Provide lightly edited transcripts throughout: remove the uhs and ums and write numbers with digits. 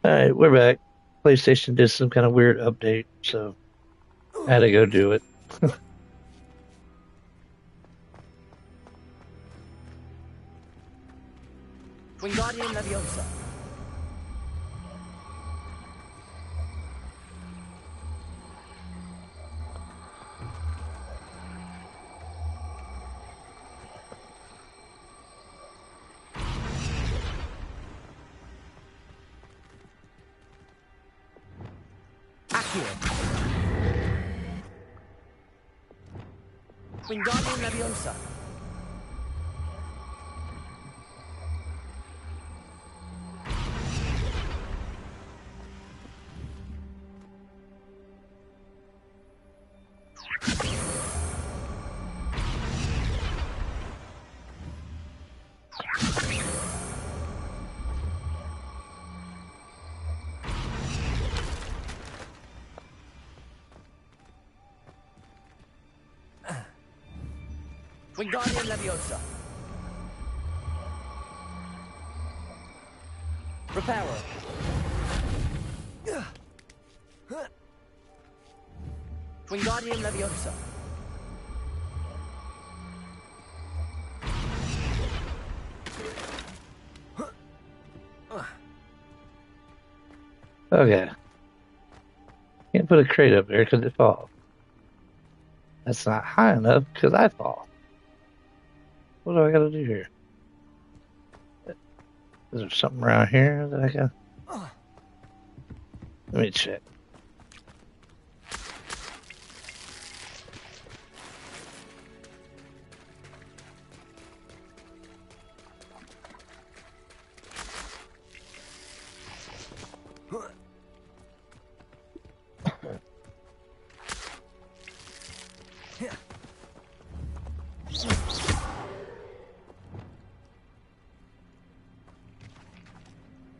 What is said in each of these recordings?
All right, we're back. PlayStation did some kind of weird update, so I had to go do it. Wingardium Leviosa. Accio. Wingardium Leviosa. Wingardium Leviosa. Reparo. Wingardium Leviosa. Okay, can't put a crate up there because it falls. That's not high enough because I fall. What do I got to do here? Is there something around here that I can? Let me check.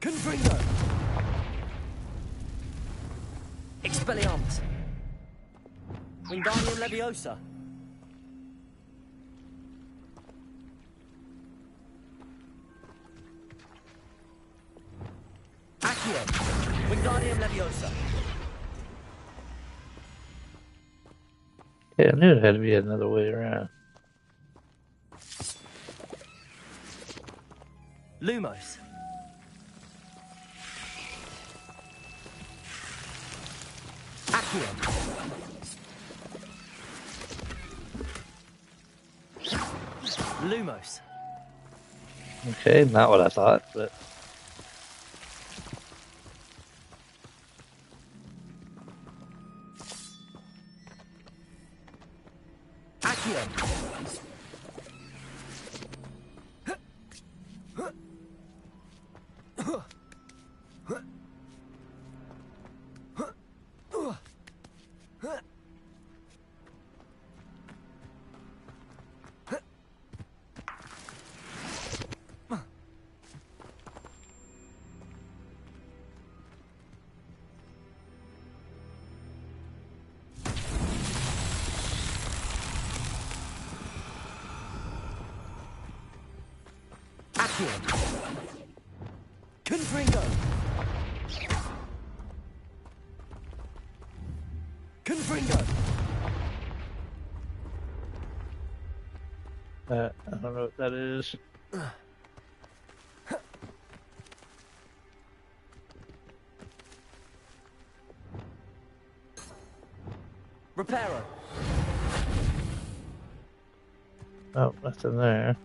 Confringo. Expelliarmus. Wingardium Leviosa. Accio. Wingardium Leviosa. Yeah, I knew it had to be another way around. Lumos. Accio. Lumos. Okay, not what I thought, but Accio. Accio. Confringo. Confringo. I don't know what that is. Reparo. Oh, nothing there.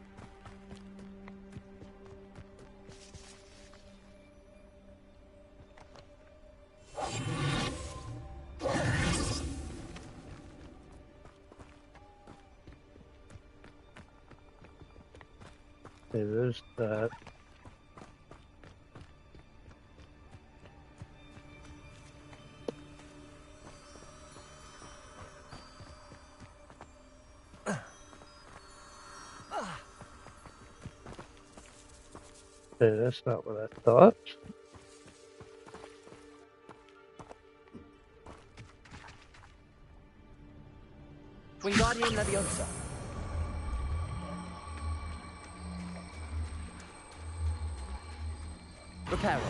Okay, there's that. Okay, that's not what I thought. Wingardium Leviosa. Reparo.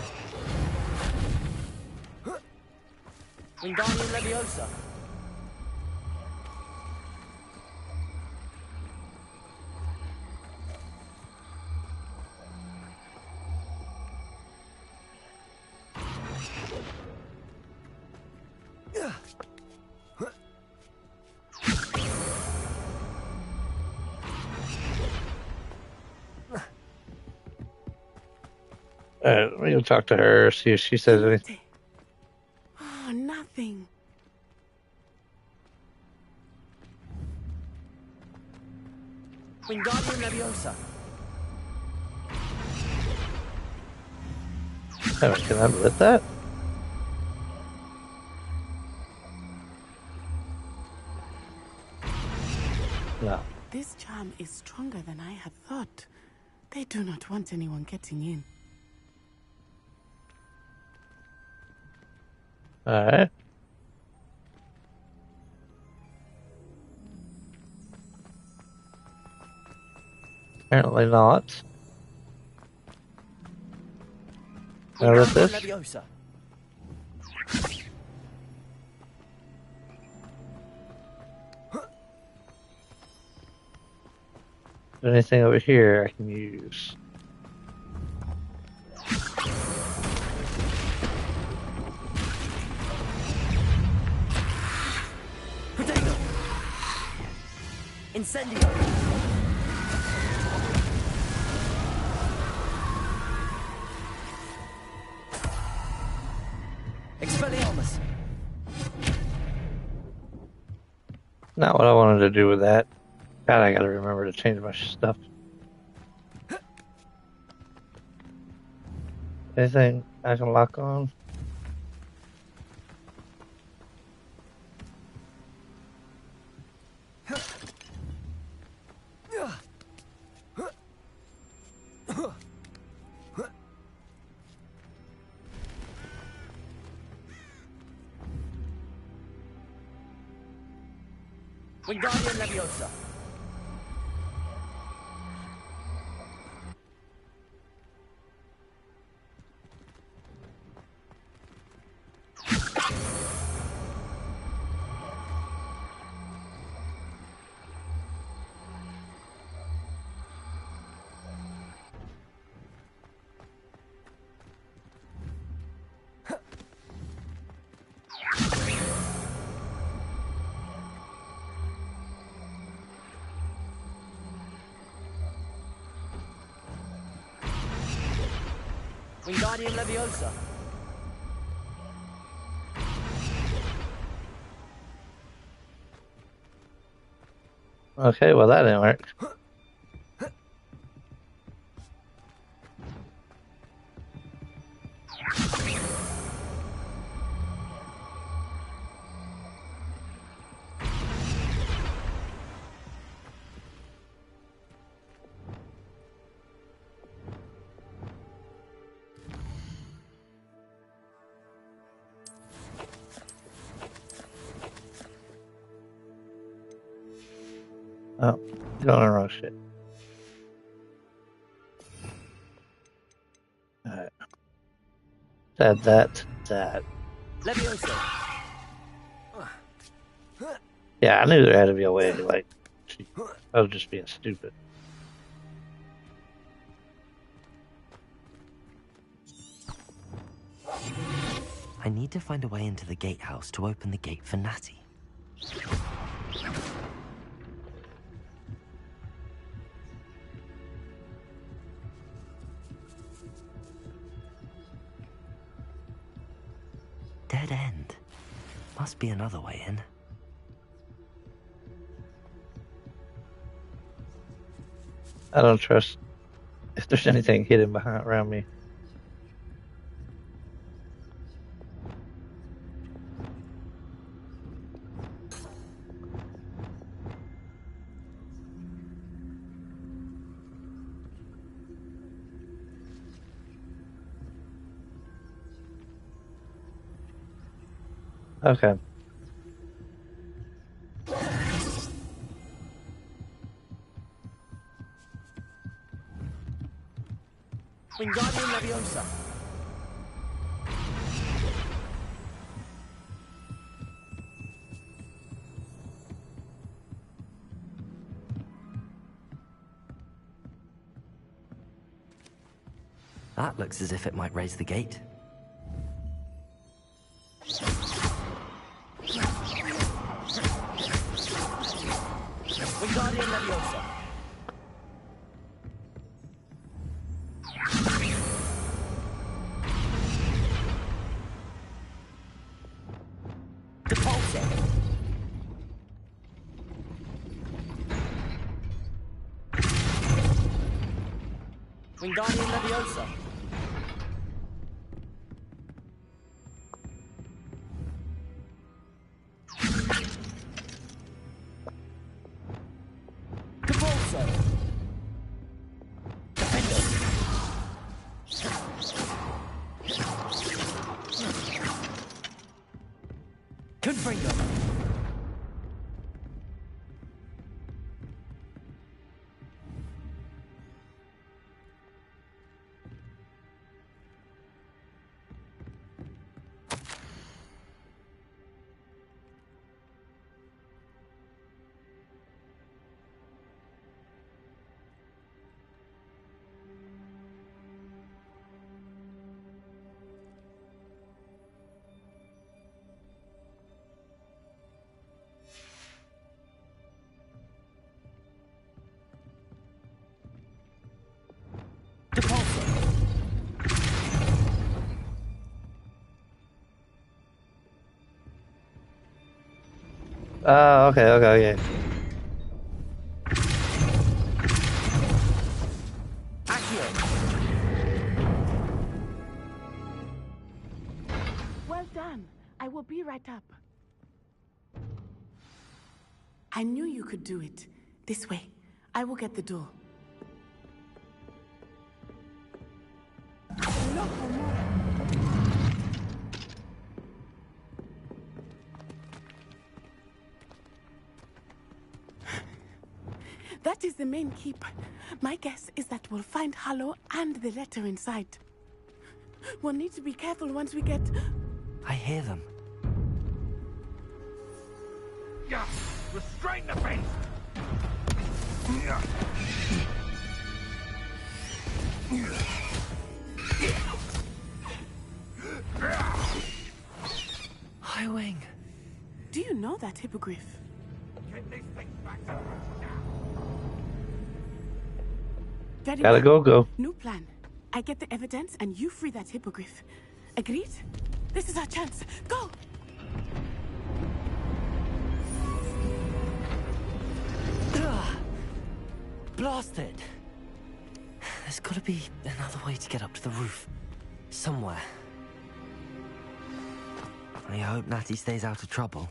Wingardium Leviosa. Let me go talk to her, see if she says anything. Oh, nothing. Wingardium Leviosa. Oh, can I lit that? No. This charm is stronger than I had thought. They do not want anyone getting in. Alright. Apparently not. Now with Wingardium this? Leviosa. Is there anything over here I can use? Potato. Incendio. Expelliarmus. Not what I wanted to do with that. God, I gotta remember to change my stuff. Anything I can lock on? Wingardium Leviosa. Wingardium Leviosa. Okay, well that didn't work. Oh, going on the wrong shit. Alright. Add that, that. Leviosa. Yeah, I knew there had to be a way, like, I was just being stupid. I need to find a way into the gatehouse to open the gate for Natty. Dead end. Must be another way in. I don't trust if there's anything hidden behind around me. Okay. Wingardium Leviosa. That looks as if it might raise the gate. Wingardium Leviosa. Repulsor. Wingardium Leviosa. Repulsor. Defender. Confringo. Repulsor. Oh, okay. Accio. Well done. I will be right up. I knew you could do it. This way. I will get the door. That is the main keep. My guess is that we'll find Hallow and the letter inside. We'll need to be careful once we get... I hear them. Yeah, restrain the beast! Yeah. Highwing. Do you know that hippogriff? Get these things back to Very Gotta well. go. New plan. I get the evidence and you free that hippogriff. Agreed? This is our chance. Go! Blasted! There's gotta be another way to get up to the roof. Somewhere. I hope Natty stays out of trouble.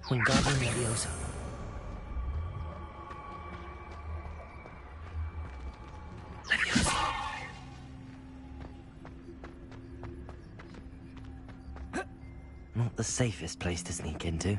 Wingardium Leviosa. Not the safest place to sneak into.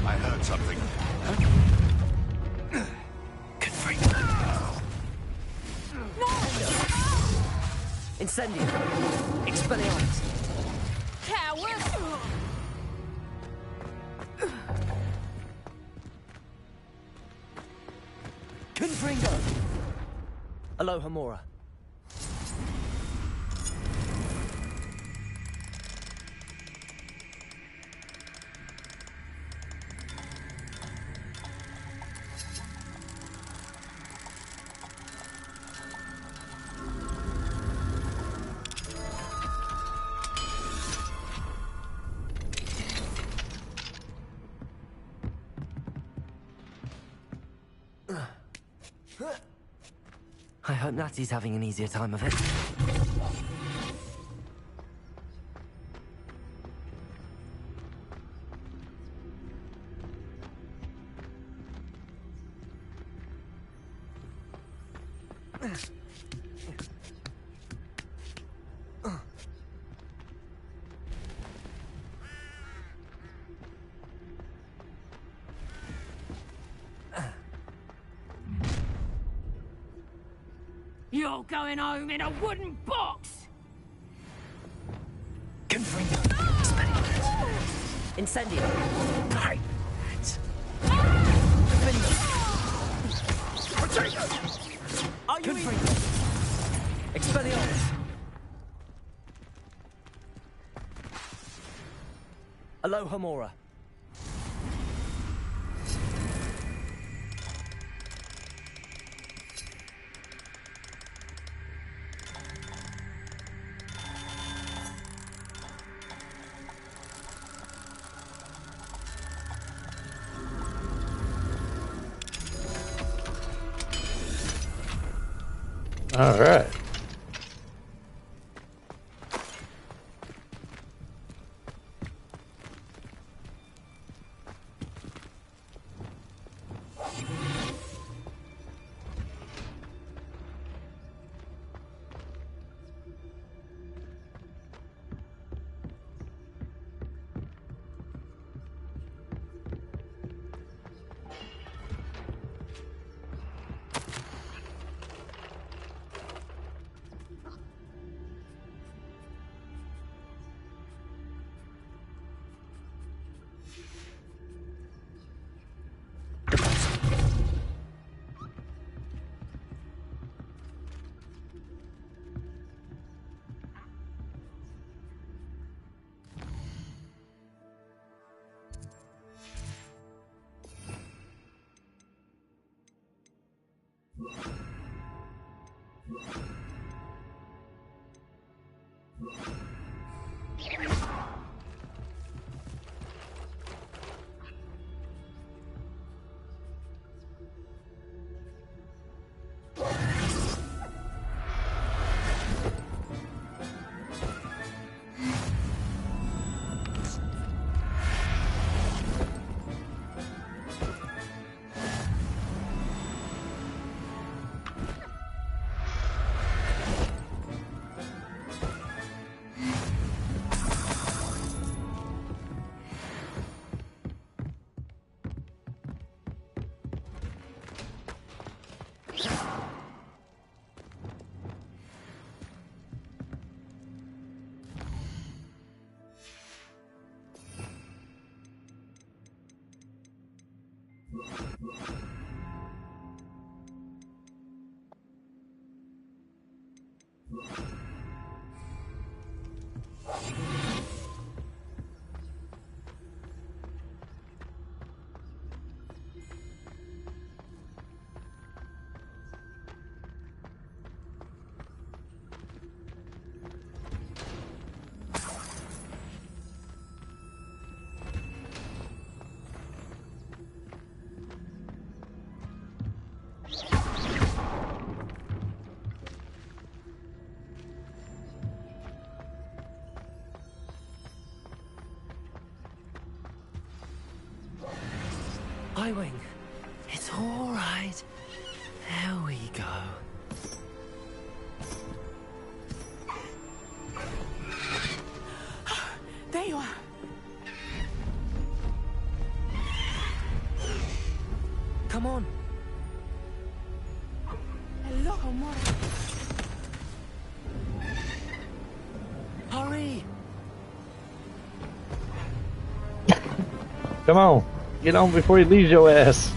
I heard something. Incendio. Expelliarmus. Coward! Confringo! Aloha Mora. I hope Natty's having an easier time of it. You're going home in a wooden box! Confringo! Incendio. Are you in? Expelliarmus. Aloha Mora. All right. I-Wing. It's all right. There we go. There you are. loco, more. Hurry! Come on, get on before he leaves your ass.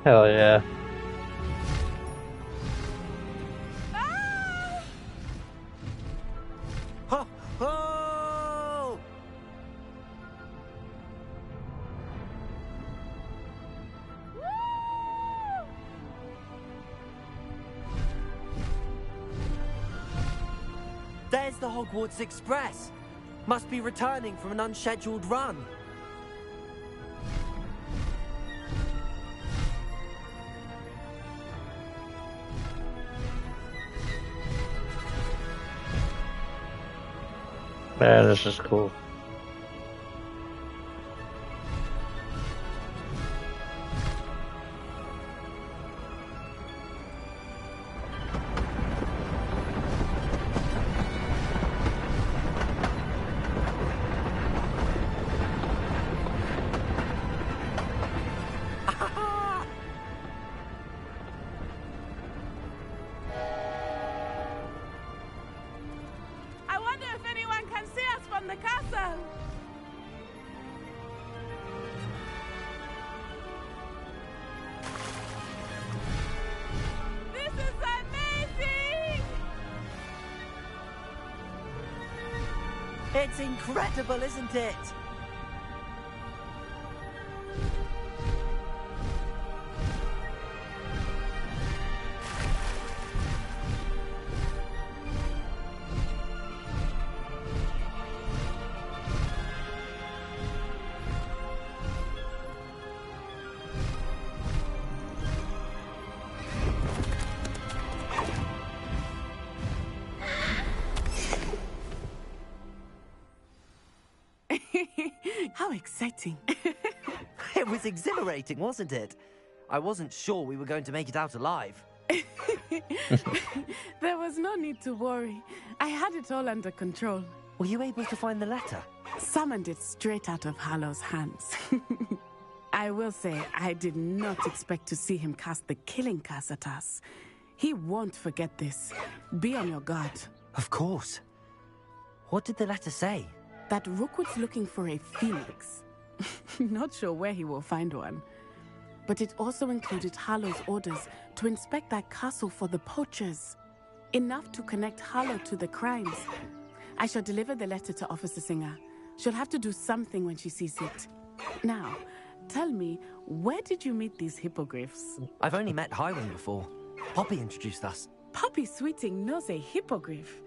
Hell yeah. Ho! Ho! There's the Hogwarts Express. Must be returning from an unscheduled run. Man, this is cool. I wonder if anyone can see us from the castle. This is amazing! It's incredible, isn't it? How exciting. It was exhilarating, wasn't it? I wasn't sure we were going to make it out alive. There was no need to worry. I had it all under control. Were you able to find the letter? Summoned it straight out of Hallow's hands. I will say, I did not expect to see him cast the killing curse at us. He won't forget this. Be on your guard. Of course. What did the letter say? That Rookwood's looking for a phoenix. Not sure where he will find one. But it also included Harlow's orders to inspect that castle for the poachers. Enough to connect Harlow to the crimes. I shall deliver the letter to Officer Singer. She'll have to do something when she sees it. Now, tell me, where did you meet these hippogriffs? I've only met Highwing before. Poppy introduced us. Poppy Sweeting knows a hippogriff.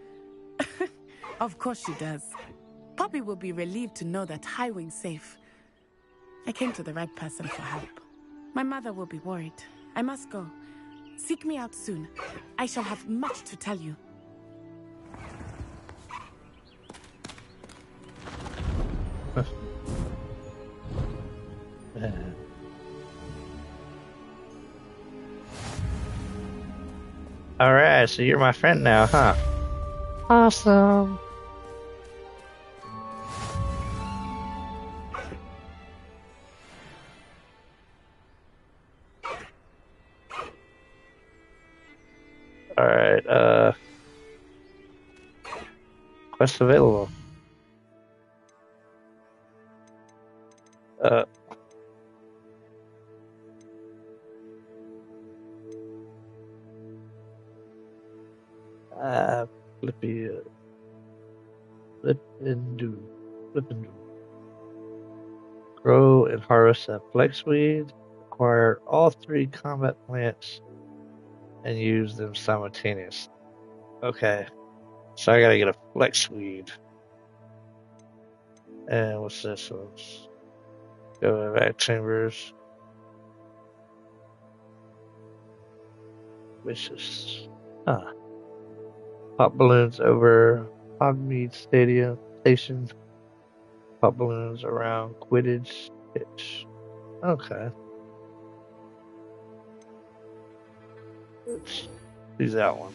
Of course she does. Poppy will be relieved to know that Highwing's safe. I came to the right person for help. My mother will be worried. I must go. Seek me out soon. I shall have much to tell you. Alright, so you're my friend now, huh? Awesome. Alright, quest available. Flippy, flip and do. Grow and harvest a flexweed. Acquire all 3 combat plants and use them simultaneously. Okay, so I gotta get a flexweed. And what's this one? Go back chambers. Vicious. Huh. Pop balloons over Hogmead Stadium Station. Pop balloons around Quidditch pitch. Okay. Oops. Use that one.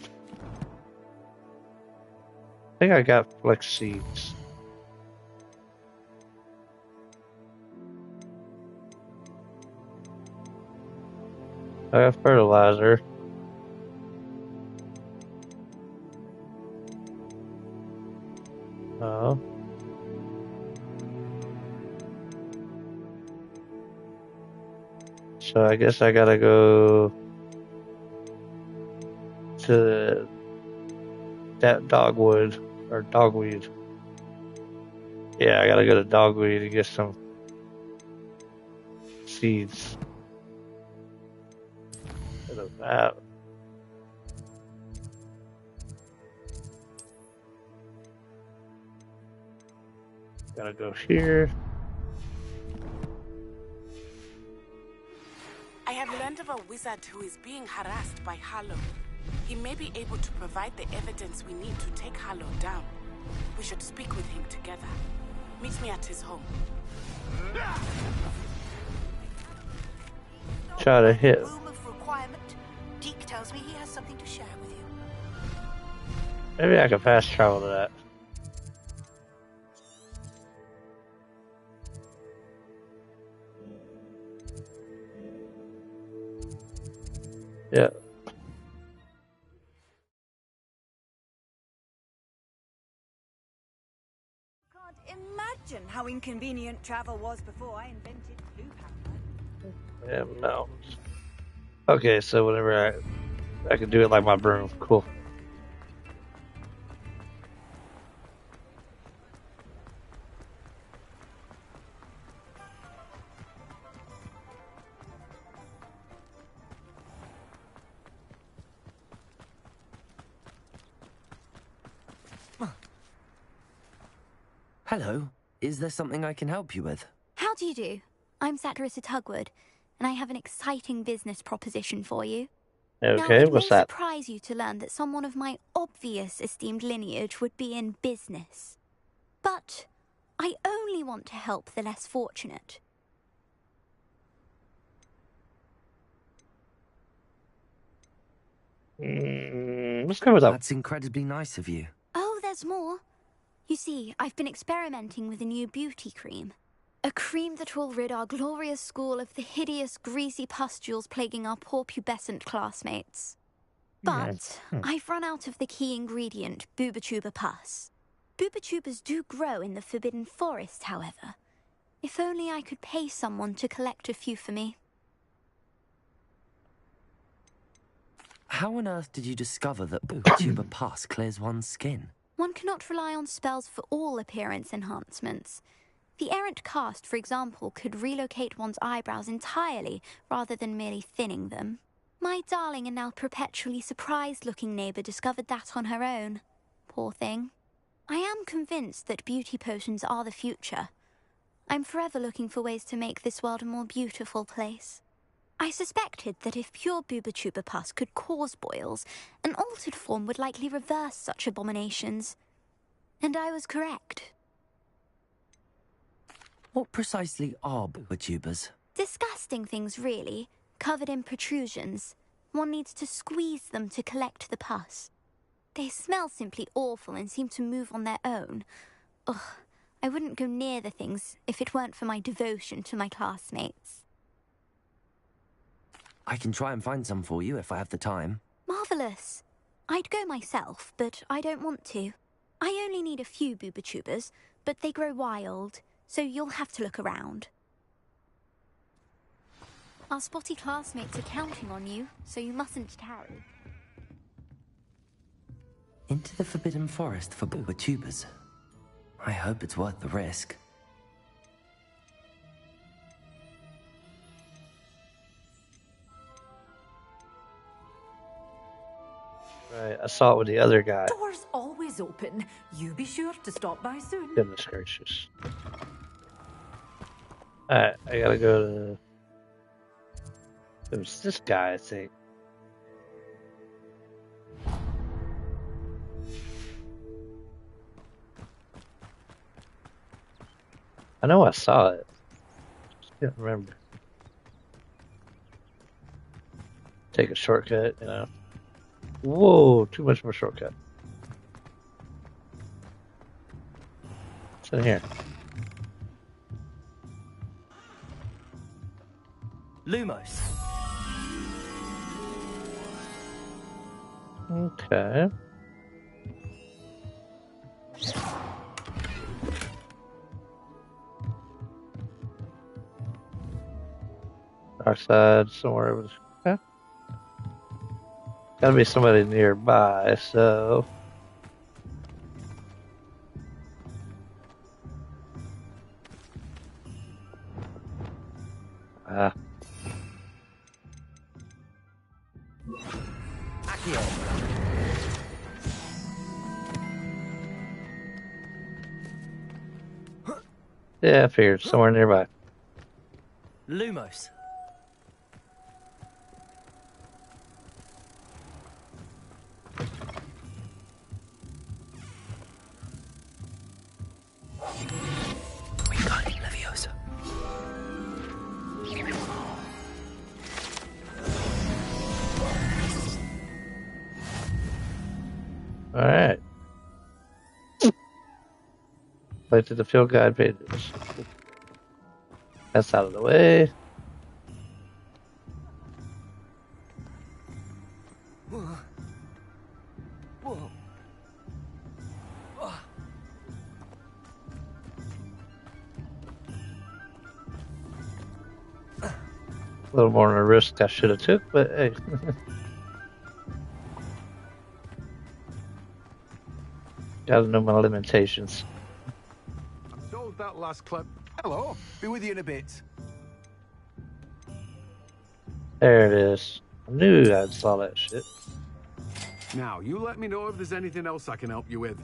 I think I got flex seeds. I got fertilizer. Oh. So I guess I gotta go to that dogwood or dogweed. Yeah, I gotta go to dogweed to get some seeds. Instead of that. Gotta go here. I have learned of a wizard who is being harassed by Harlow. He may be able to provide the evidence we need to take Harlow down. We should speak with him together. Meet me at his home. Try to hit. Room of requirement. Deke tells me he has something to share with you. Maybe I can fast travel to that. Yeah. Can't imagine how inconvenient travel was before I invented blue powder. Yeah, mountains. Okay, so whenever I can do it like my broom. Cool. Hello. Is there something I can help you with? How do you do? I'm Satirissa Tugwood, and I have an exciting business proposition for you. Now, Okay, it may what's that? surprise you to learn that someone of my obvious esteemed lineage would be in business. But I only want to help the less fortunate. Let's go with that. That's incredibly nice of you. Oh, there's more. You see, I've been experimenting with a new beauty cream. A cream that will rid our glorious school of the hideous, greasy pustules plaguing our poor pubescent classmates. But I've run out of the key ingredient, Booba-Tuba pus. Booba-Tubas do grow in the Forbidden Forest, however. If only I could pay someone to collect a few for me. How on earth did you discover that Booba-Tuba pus clears one's skin? One cannot rely on spells for all appearance enhancements. The errant cast, for example, could relocate one's eyebrows entirely rather than merely thinning them. My darling and now perpetually surprised-looking neighbour discovered that on her own. Poor thing. I am convinced that beauty potions are the future. I'm forever looking for ways to make this world a more beautiful place. I suspected that if pure Booba-Tuba pus could cause boils, an altered form would likely reverse such abominations. And I was correct. What precisely are Booba-Tubas? Disgusting things, really, covered in protrusions. One needs to squeeze them to collect the pus. They smell simply awful and seem to move on their own. Ugh, I wouldn't go near the things if it weren't for my devotion to my classmates. I can try and find some for you if I have the time. Marvellous. I'd go myself, but I don't want to. I only need a few Booba-Tubas, but they grow wild, so you'll have to look around. Our spotty classmates are counting on you, so you mustn't tarry. Into the Forbidden Forest for Booba-Tubas. I hope it's worth the risk. Right, I saw it with the other guy. Door's always open. You be sure to stop by soon. Goodness gracious. Alright, I gotta go to... It was this guy, I think. I know I saw it. Just can't remember. Take a shortcut, you know. Whoa, too much of a shortcut. What's in here? Lumos. Okay. Dark side somewhere over there. Okay. Gotta be somebody nearby, so. Ah. Accio. Yeah, I figured somewhere nearby. Lumos. Wingardium Leviosa. Alright. Collected the field guide pages. That's out of the way. A little more than a risk I should have took, but hey. Gotta know my limitations. I'm told that last clip. Hello, be with you in a bit. There it is. I knew I saw that shit. Now, you let me know if there's anything else I can help you with.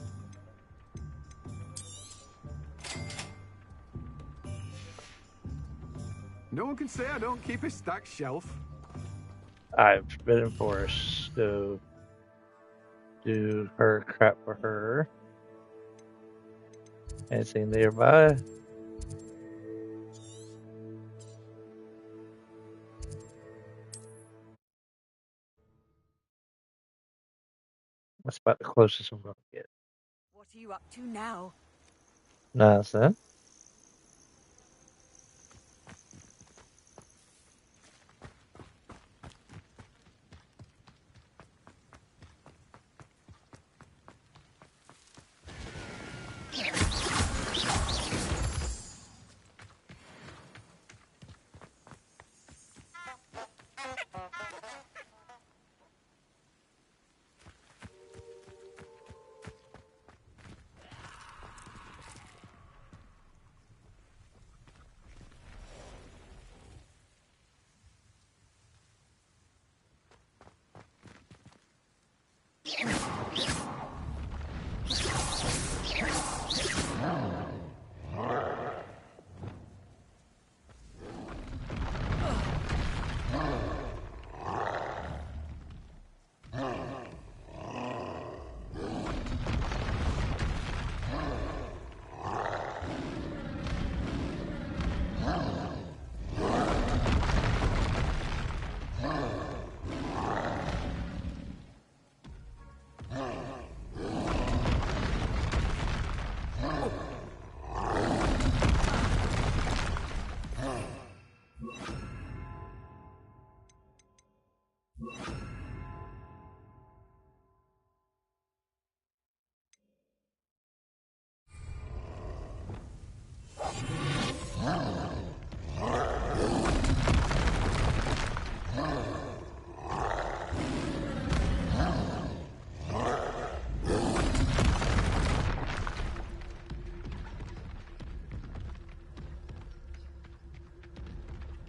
No one can say I don't keep a stacked shelf. I've been forced to do her crap for her. Anything nearby? That's about the closest I'm gonna get. What are you up to now? Nothing.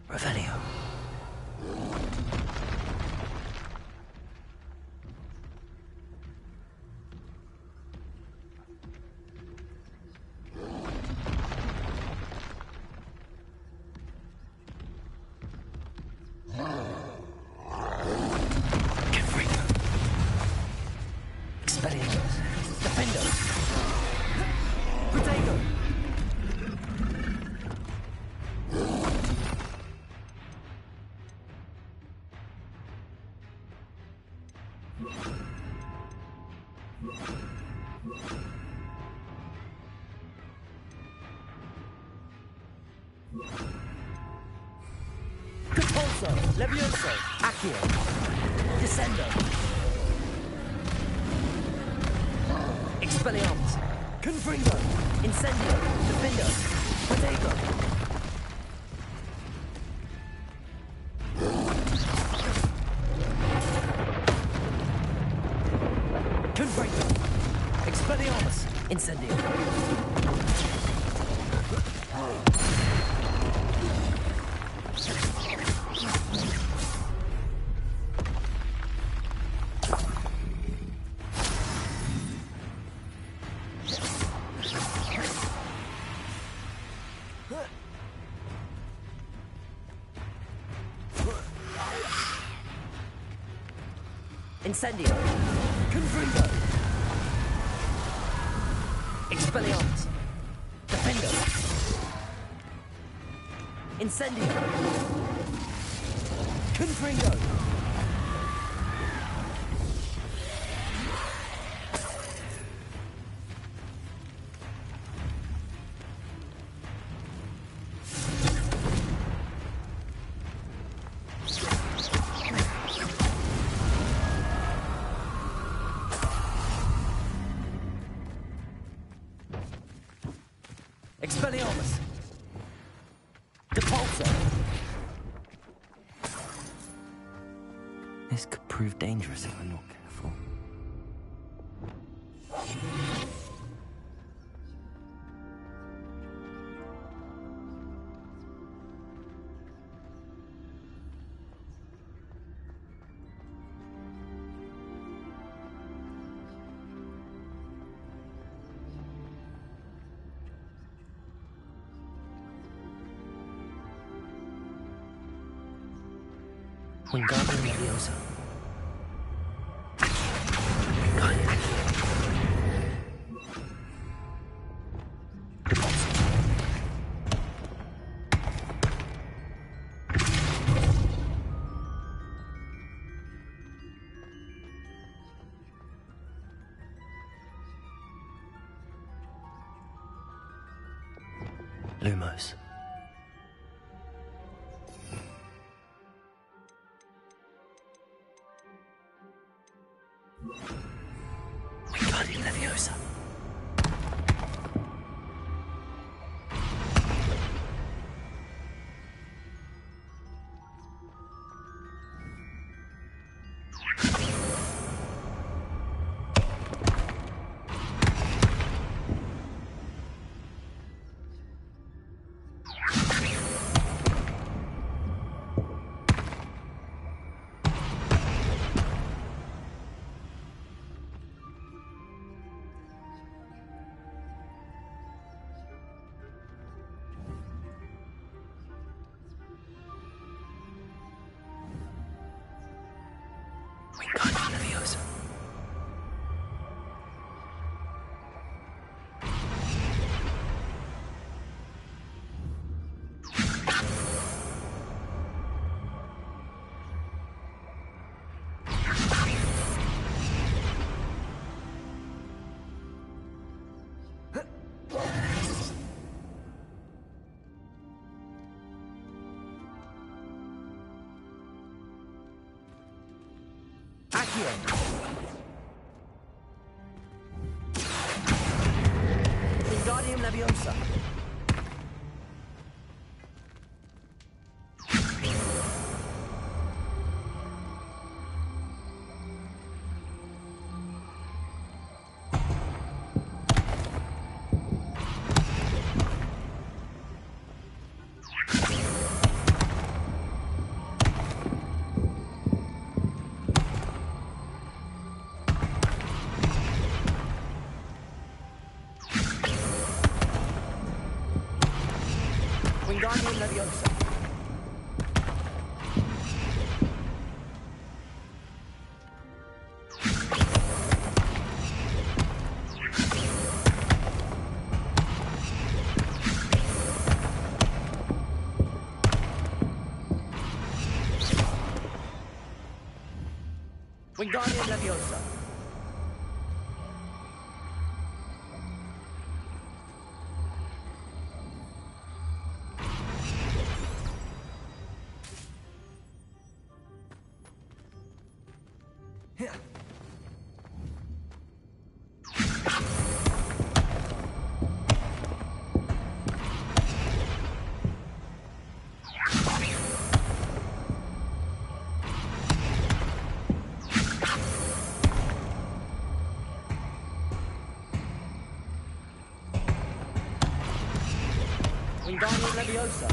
Revelio. Repulso, Levioso, Accio, Descendo, Expelliarmus, Confringo, Incendio, Defendo, Potato. Confringo, Expelliarmus, Incendio. Incendio. Confringo. Expelliarmus. Defendo. Incendio. Confringo. Expelliarmus. Depulso. This could prove dangerous if I'm not careful. Wingardium Leviosa. Lumos. Wingardium Leviosa. Wingardium Leviosa. Accio. Wingardium Leviosa. Wingardium Leviosa. Wingardium Leviosa.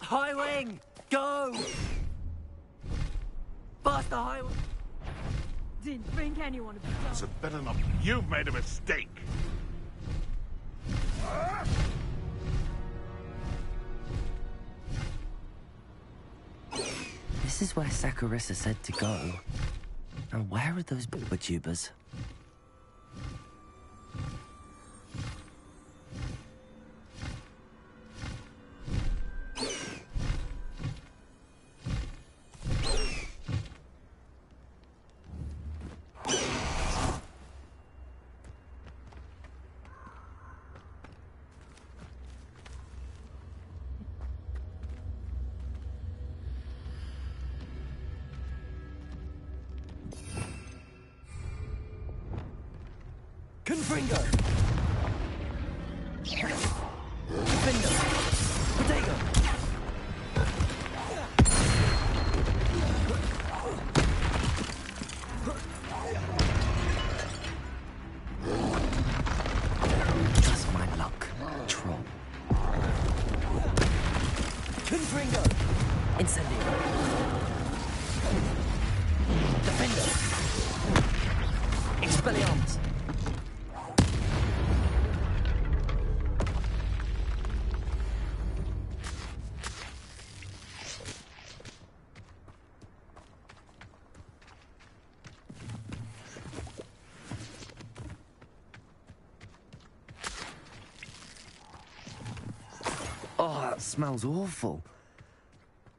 High Wing! Go! Faster, High Wing! Didn't think anyone would be done. So better not. You've made a mistake. This is where Saccharissa said to go. And where are those tubers? Confringo! Defender! Potato! Just my luck, troll. Confringo! Incendio! Defender! Expelliarmus! Oh, that smells awful.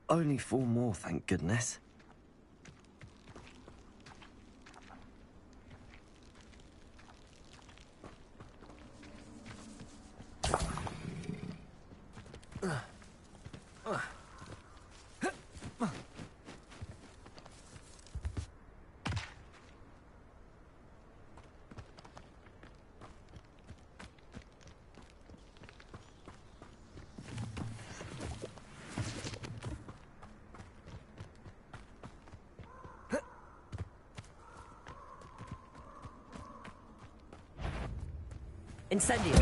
Only 4 more, thank goodness. Incendio!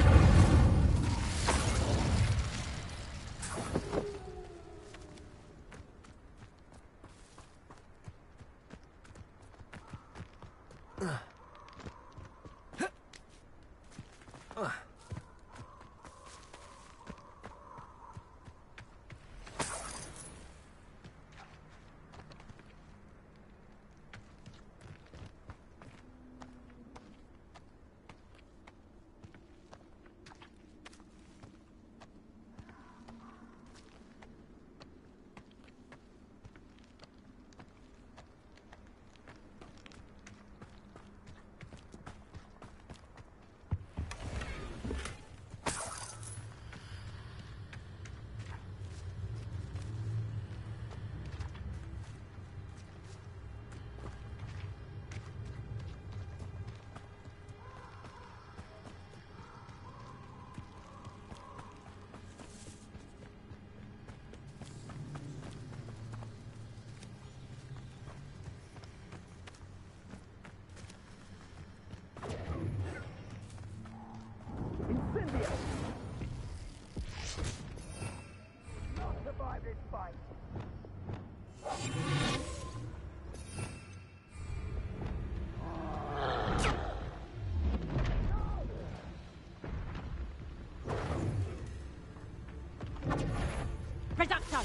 this fight. Reduction!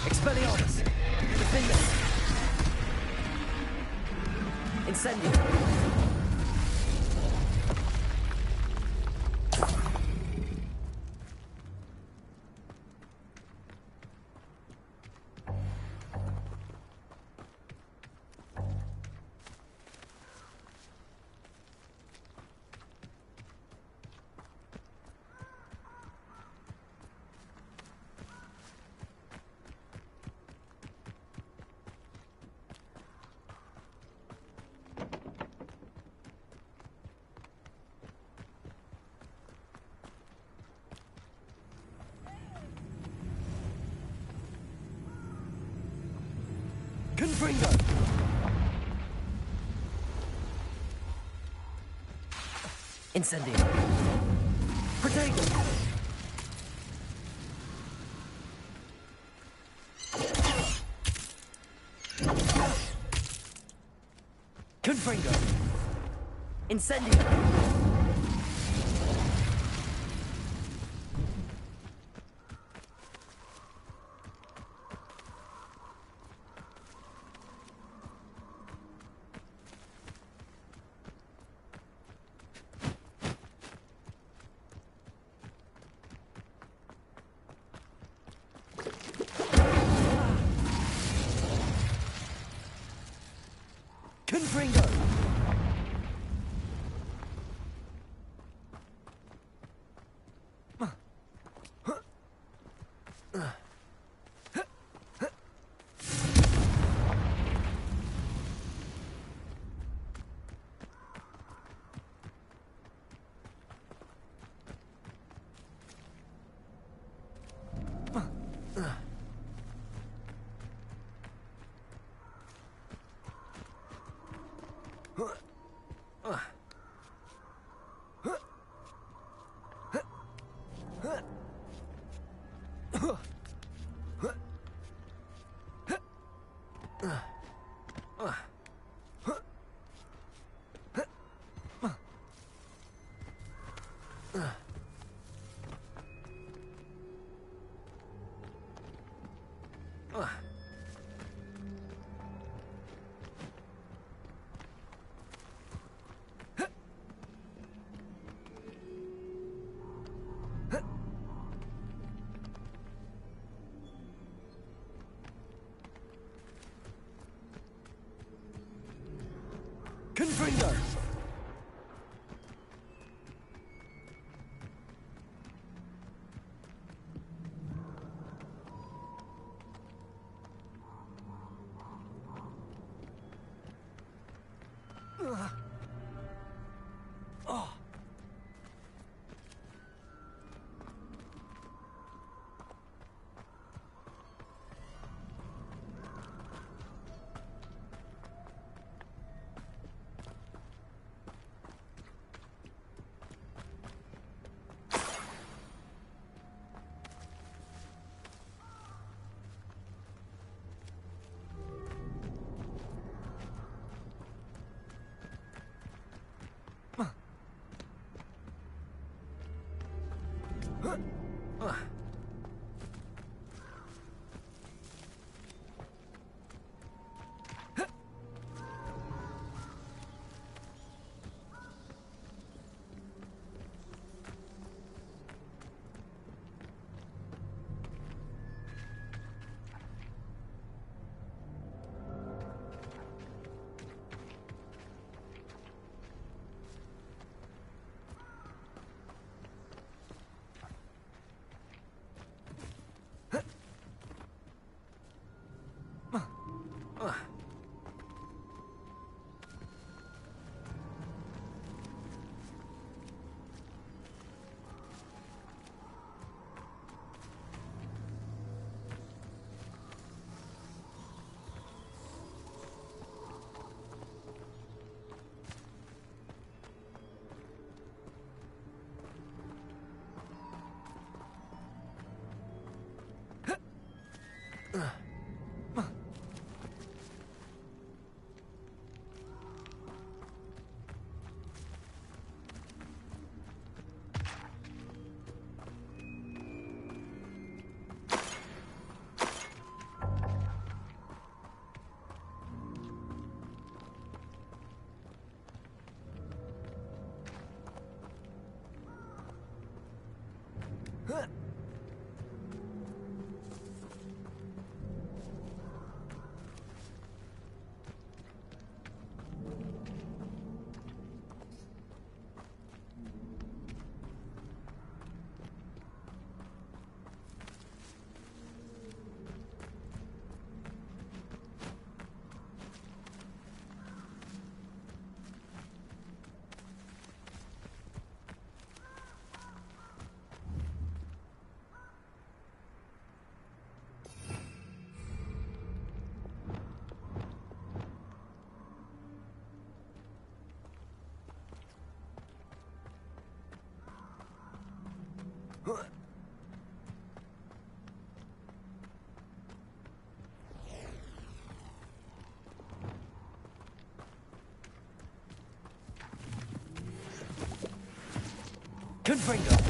Expelliarmus! Defend them! Incendio! Confringo! Incendio! Protego! Confringo! Incendio! Confringo! Confringo! Oh. Confringo.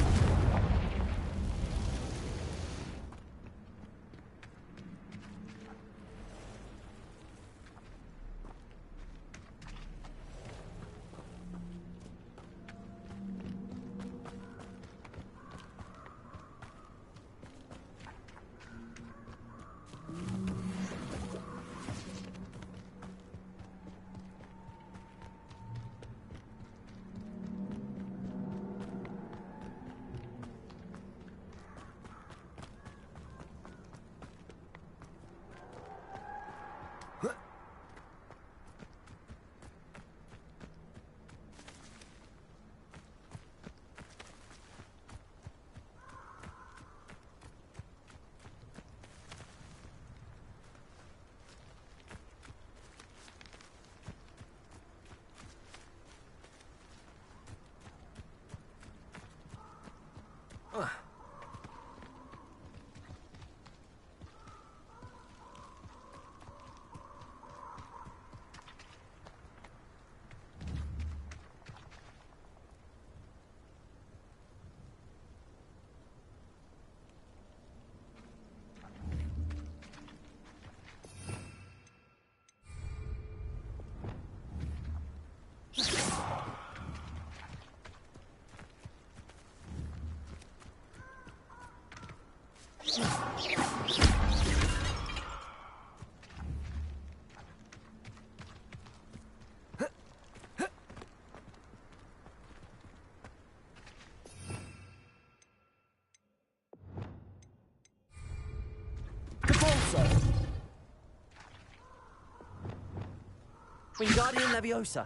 Wingardium Leviosa.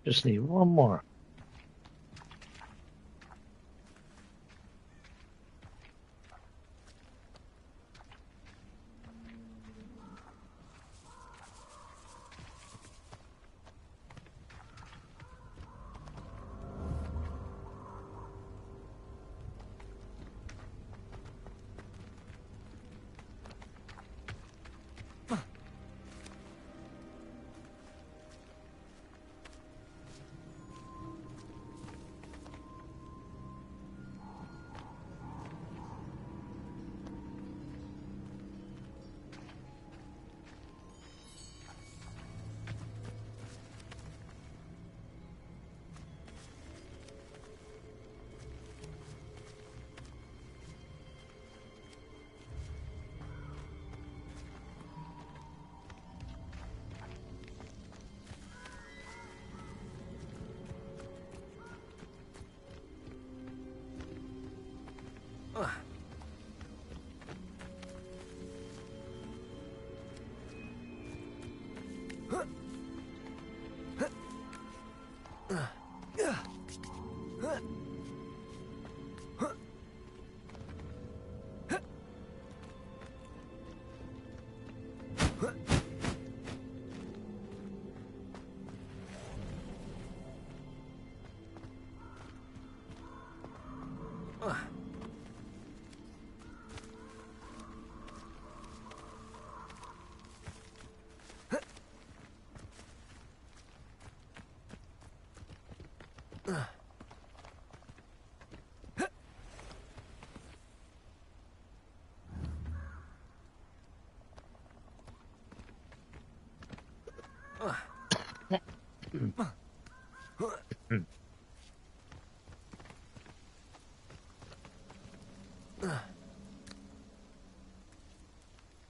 Just need one more.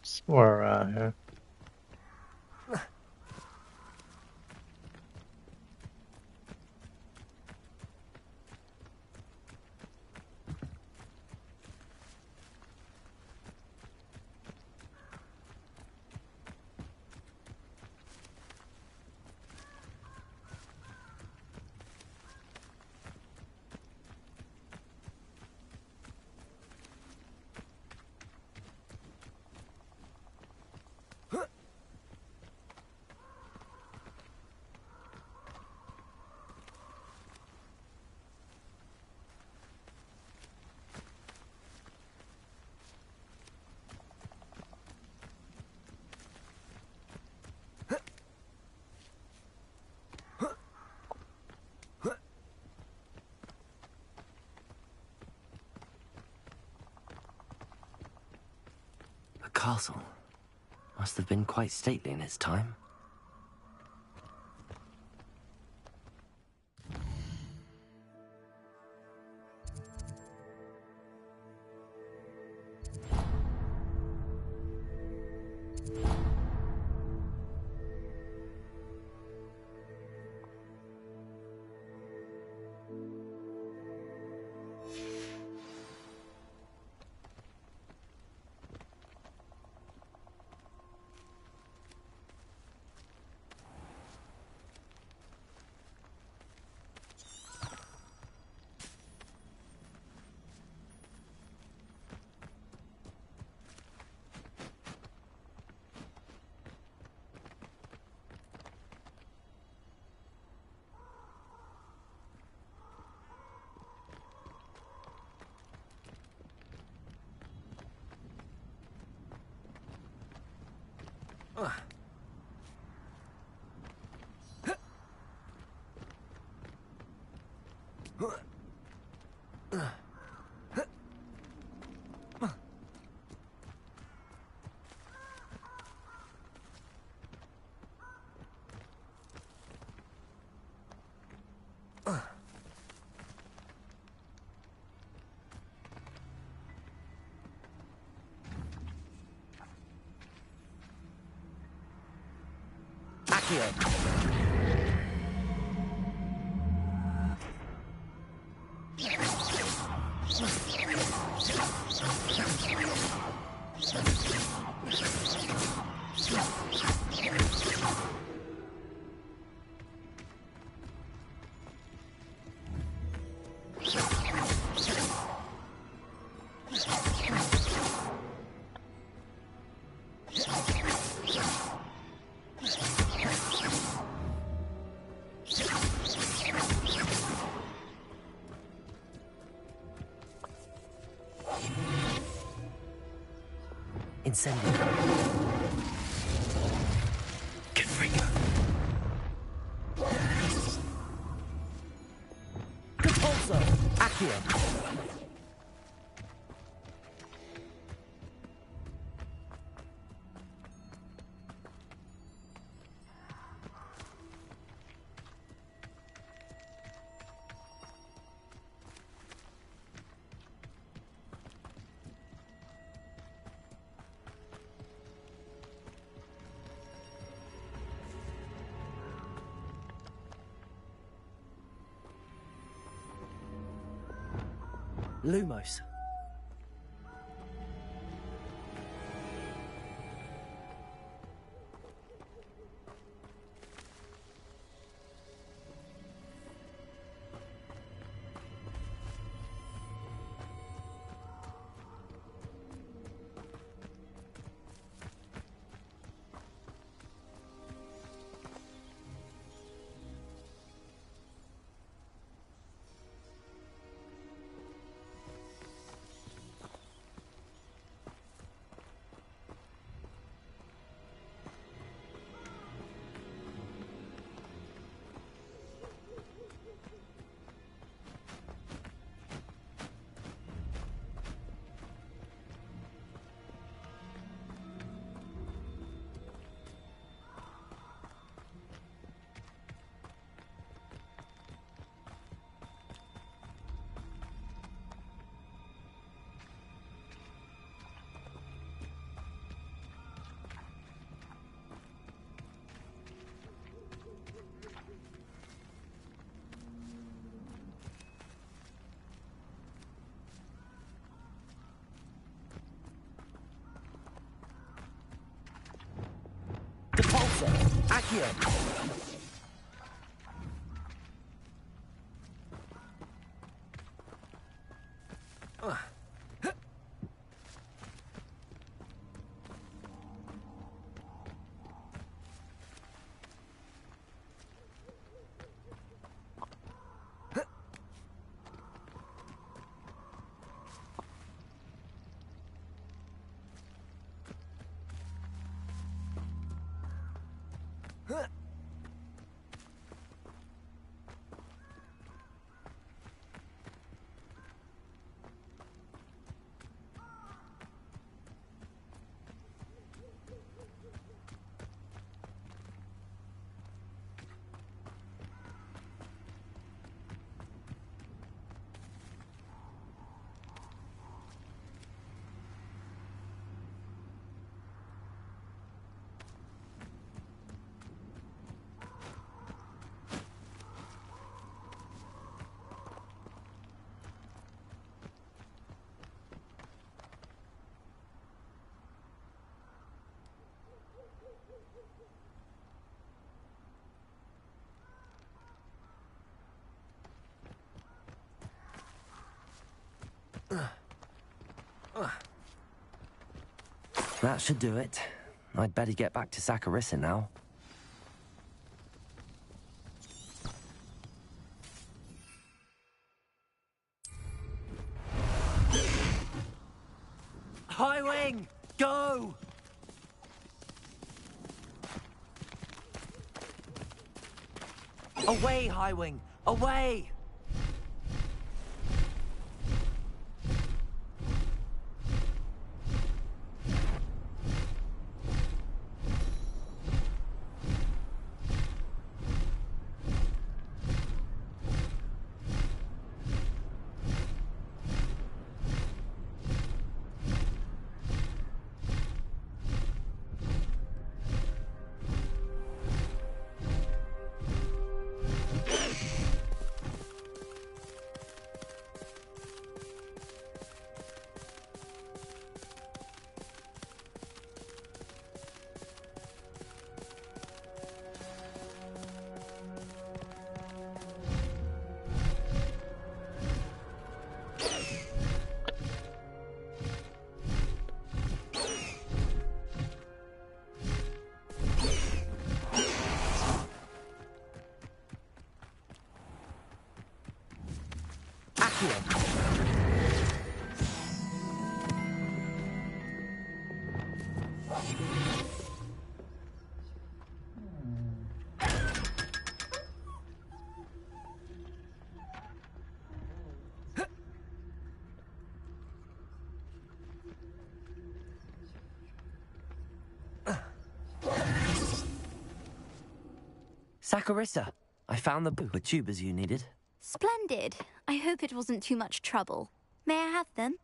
Somewhere around here. The castle must have been quite stately in its time. Incendio. Get free. Compulso. Accio. Lumos. That's it. Accio. That should do it. I'd better get back to Saccharissa now. High Wing! Go! Away, High Wing! Away! Saccharissa, I found the tubers you needed. Splendid. I hope it wasn't too much trouble. May I have them?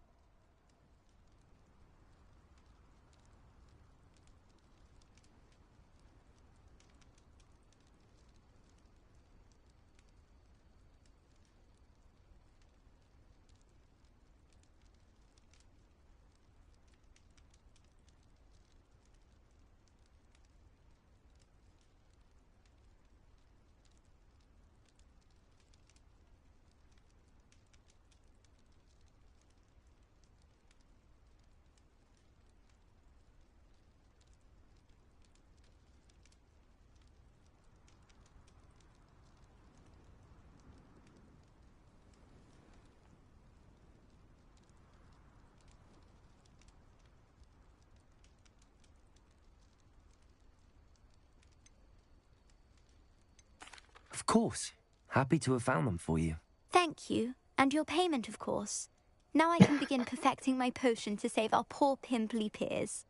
Of course. Happy to have found them for you. Thank you. And your payment, of course. Now I can begin perfecting my potion to save our poor pimply peers.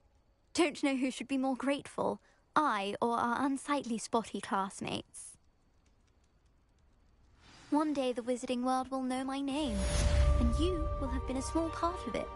Don't know who should be more grateful, I or our unsightly spotty classmates. One day the wizarding world will know my name, and you will have been a small part of it.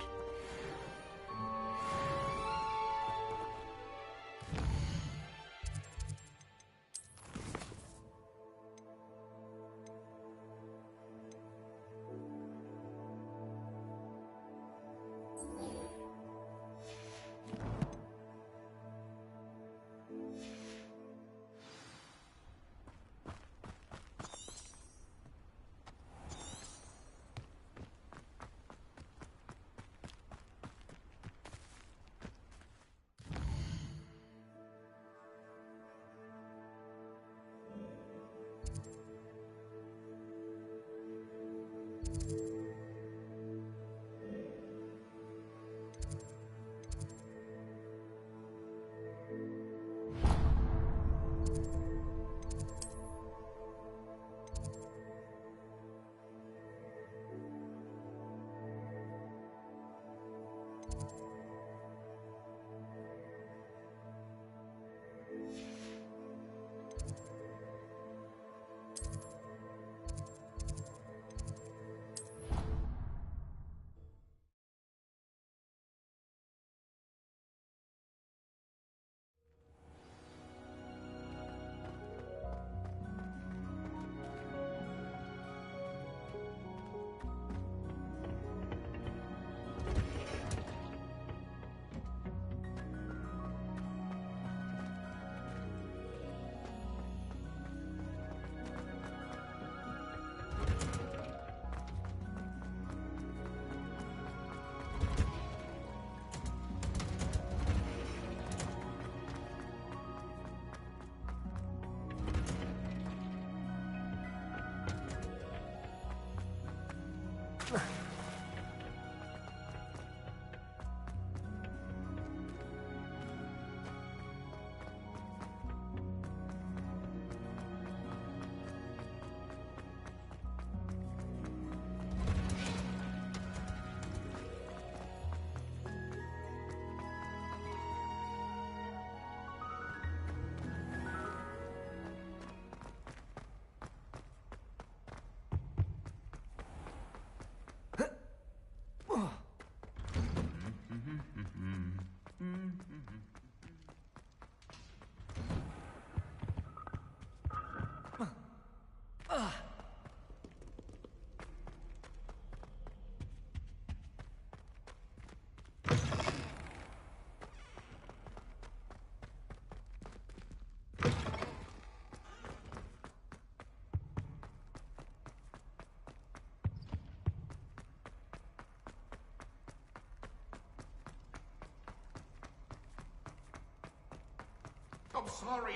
I'm sorry.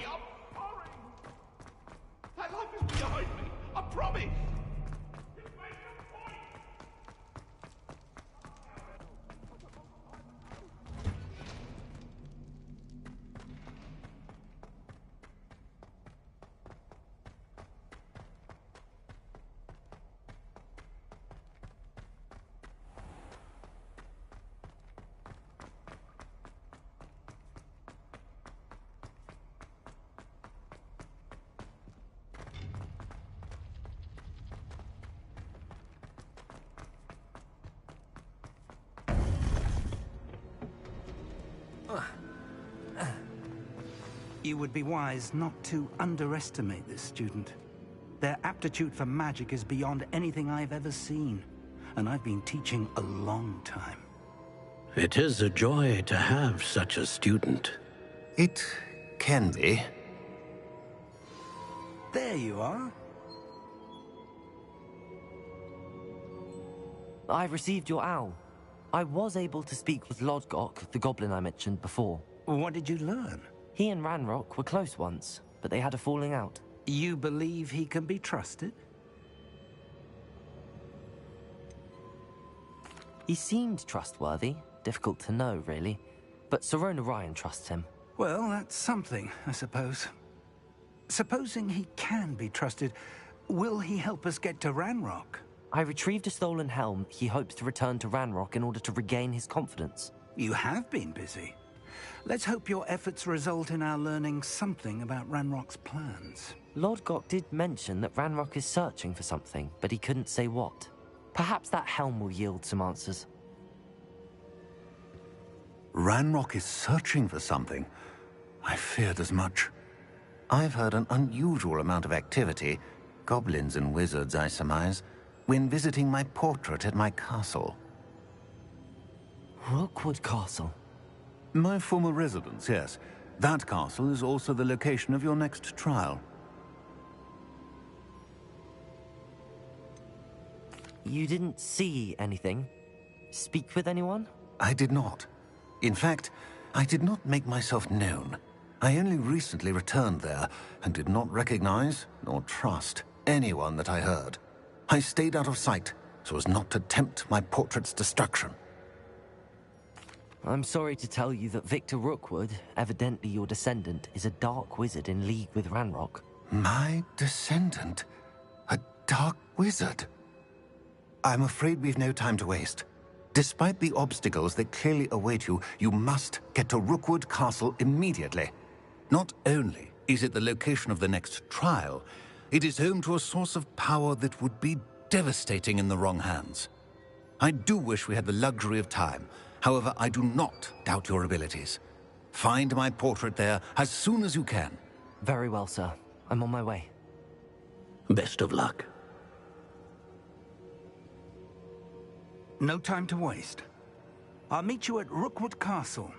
My life is behind me. I promise. You would be wise not to underestimate this student. Their aptitude for magic is beyond anything I've ever seen, and I've been teaching a long time. It is a joy to have such a student. It can be. There you are. I received your owl. I was able to speak with Lodgok, the goblin I mentioned before. What did you learn? He and Ranrock were close once, but they had a falling out. You believe he can be trusted? He seemed trustworthy. Difficult to know, really. But Sirona Ryan trusts him. Well, that's something, I suppose. Supposing he can be trusted, will he help us get to Ranrock? I retrieved a stolen helm he hopes to return to Ranrock in order to regain his confidence. You have been busy. Let's hope your efforts result in our learning something about Ranrock's plans. Lodgok did mention that Ranrock is searching for something, but he couldn't say what. Perhaps that helm will yield some answers. Ranrock is searching for something. I feared as much. I've heard an unusual amount of activity, goblins and wizards, I surmise, when visiting my portrait at my castle. Rookwood Castle? My former residence, yes. That castle is also the location of your next trial. You didn't see anything? Speak with anyone? I did not. In fact, I did not make myself known. I only recently returned there and did not recognize nor trust anyone that I heard. I stayed out of sight so as not to tempt my portrait's destruction. I'm sorry to tell you that Victor Rookwood, evidently your descendant, is a dark wizard in league with Ranrock. My descendant? A dark wizard? I'm afraid we've no time to waste. Despite the obstacles that clearly await you, you must get to Rookwood Castle immediately. Not only is it the location of the next trial, it is home to a source of power that would be devastating in the wrong hands. I do wish we had the luxury of time. However, I do not doubt your abilities. Find my portrait there as soon as you can. Very well, sir. I'm on my way. Best of luck. No time to waste. I'll meet you at Rookwood Castle.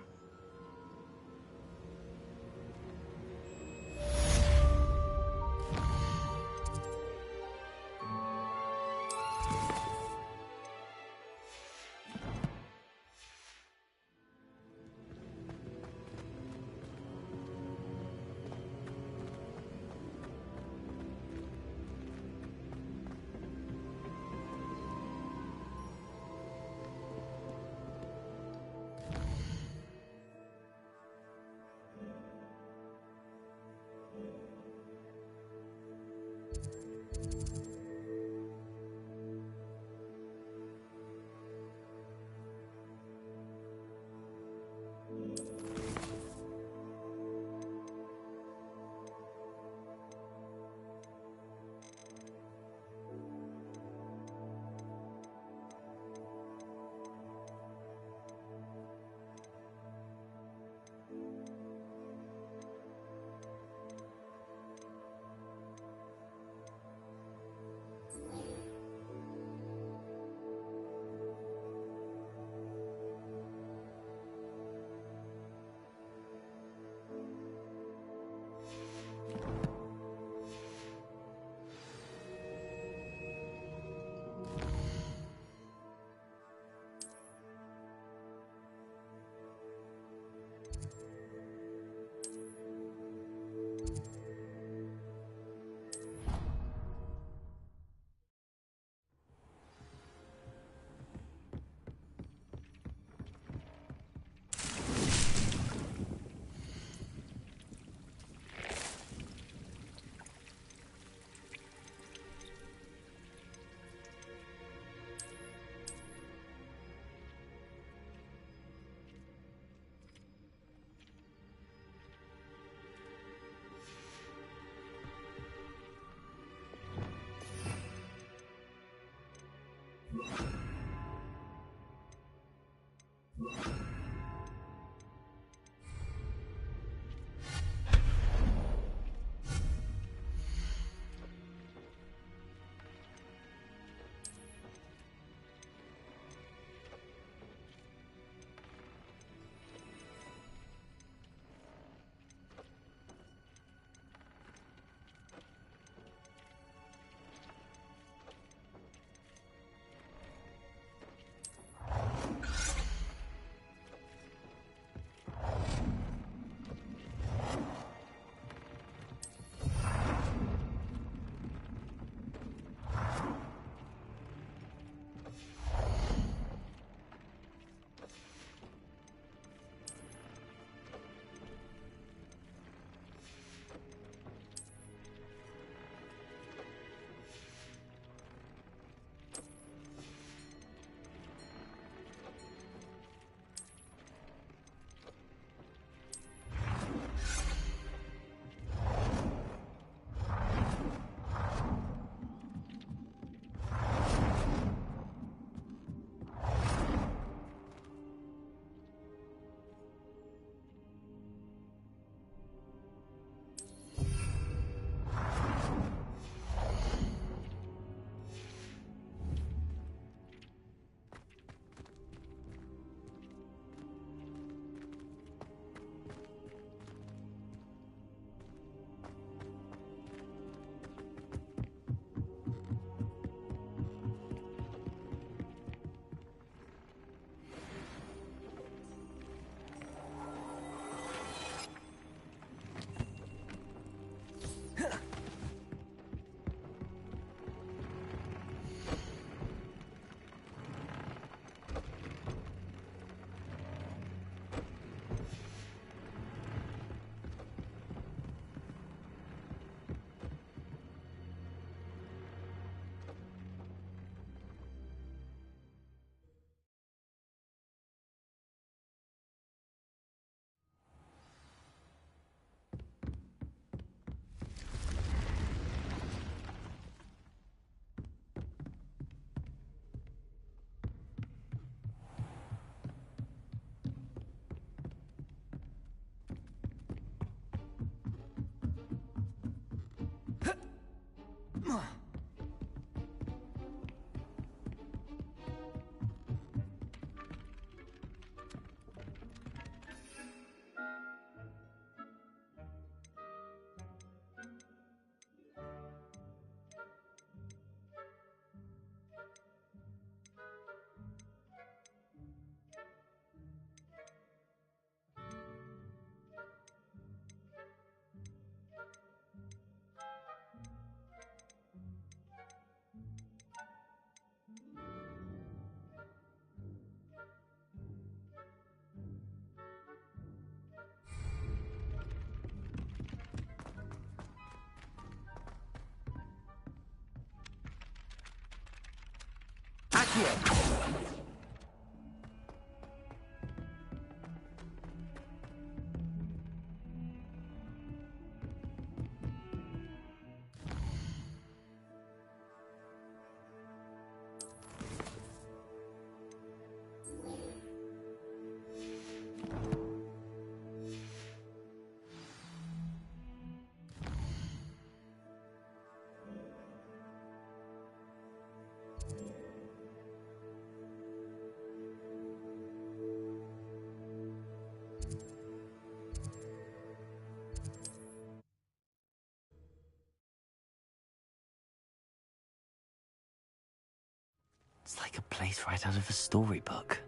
It's like a place right out of a storybook.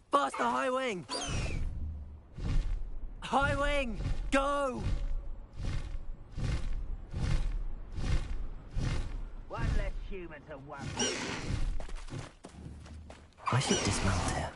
Faster, High Wing! High Wing, go! One less human to one. I should dismount here.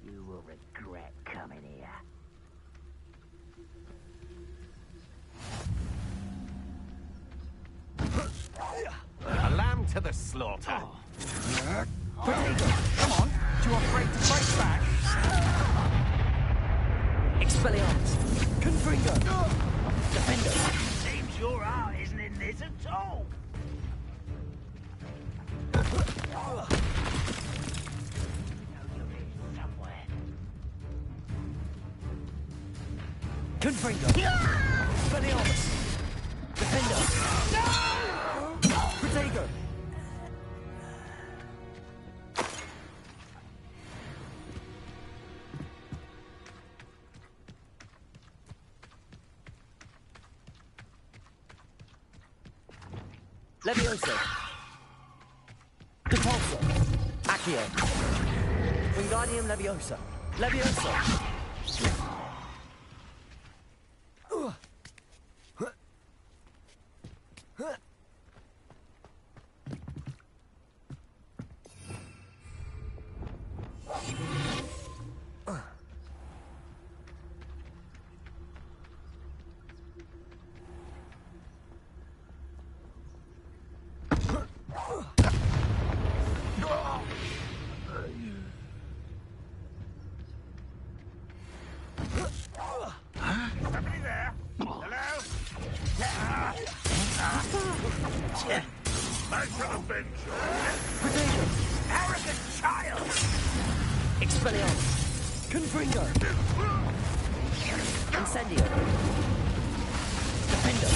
You will regret coming here. A lamb to the slaughter. Potato, come on. Too afraid to fight back? Expelliarmus! Confringo! Defender! Seems your heart isn't in this at all. Confringo! Expelliarmus! Defender! Protego! Levioso! Depulso! Accio! Wingardium Leviosa! Levioso! Somebody there? Hello? Back to the bench. Arrogant child! Expelliarmus! Confringo! Incendio! Defender!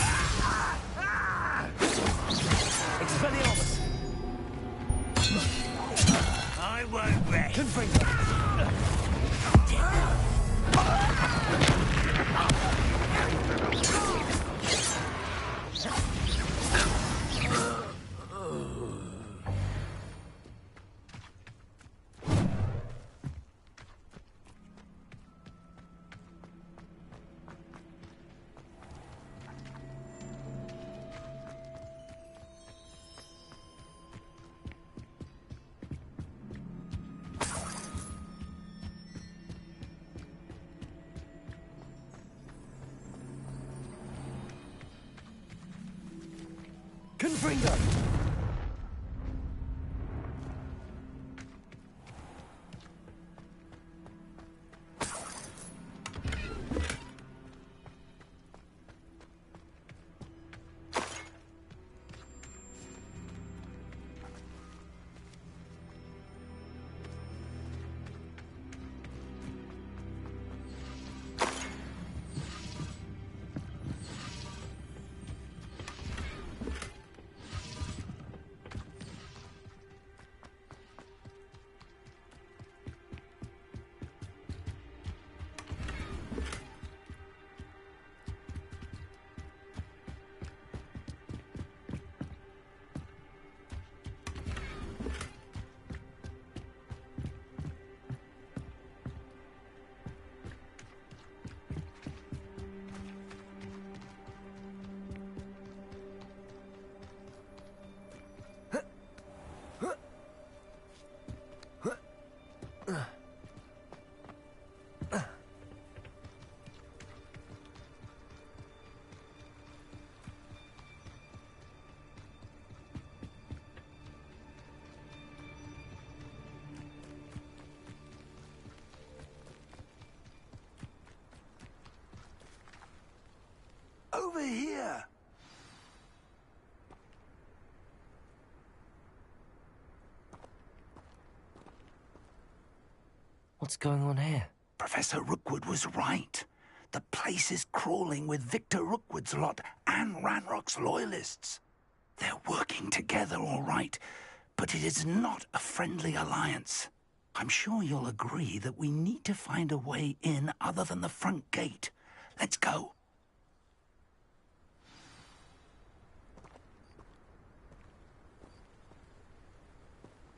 Expelliarmus! I won't rest. Confringo! Confringo! Over here! What's going on here? Professor Rookwood was right. The place is crawling with Victor Rookwood's lot and Ranrock's loyalists. They're working together, all right, but it is not a friendly alliance. I'm sure you'll agree that we need to find a way in other than the front gate. Let's go.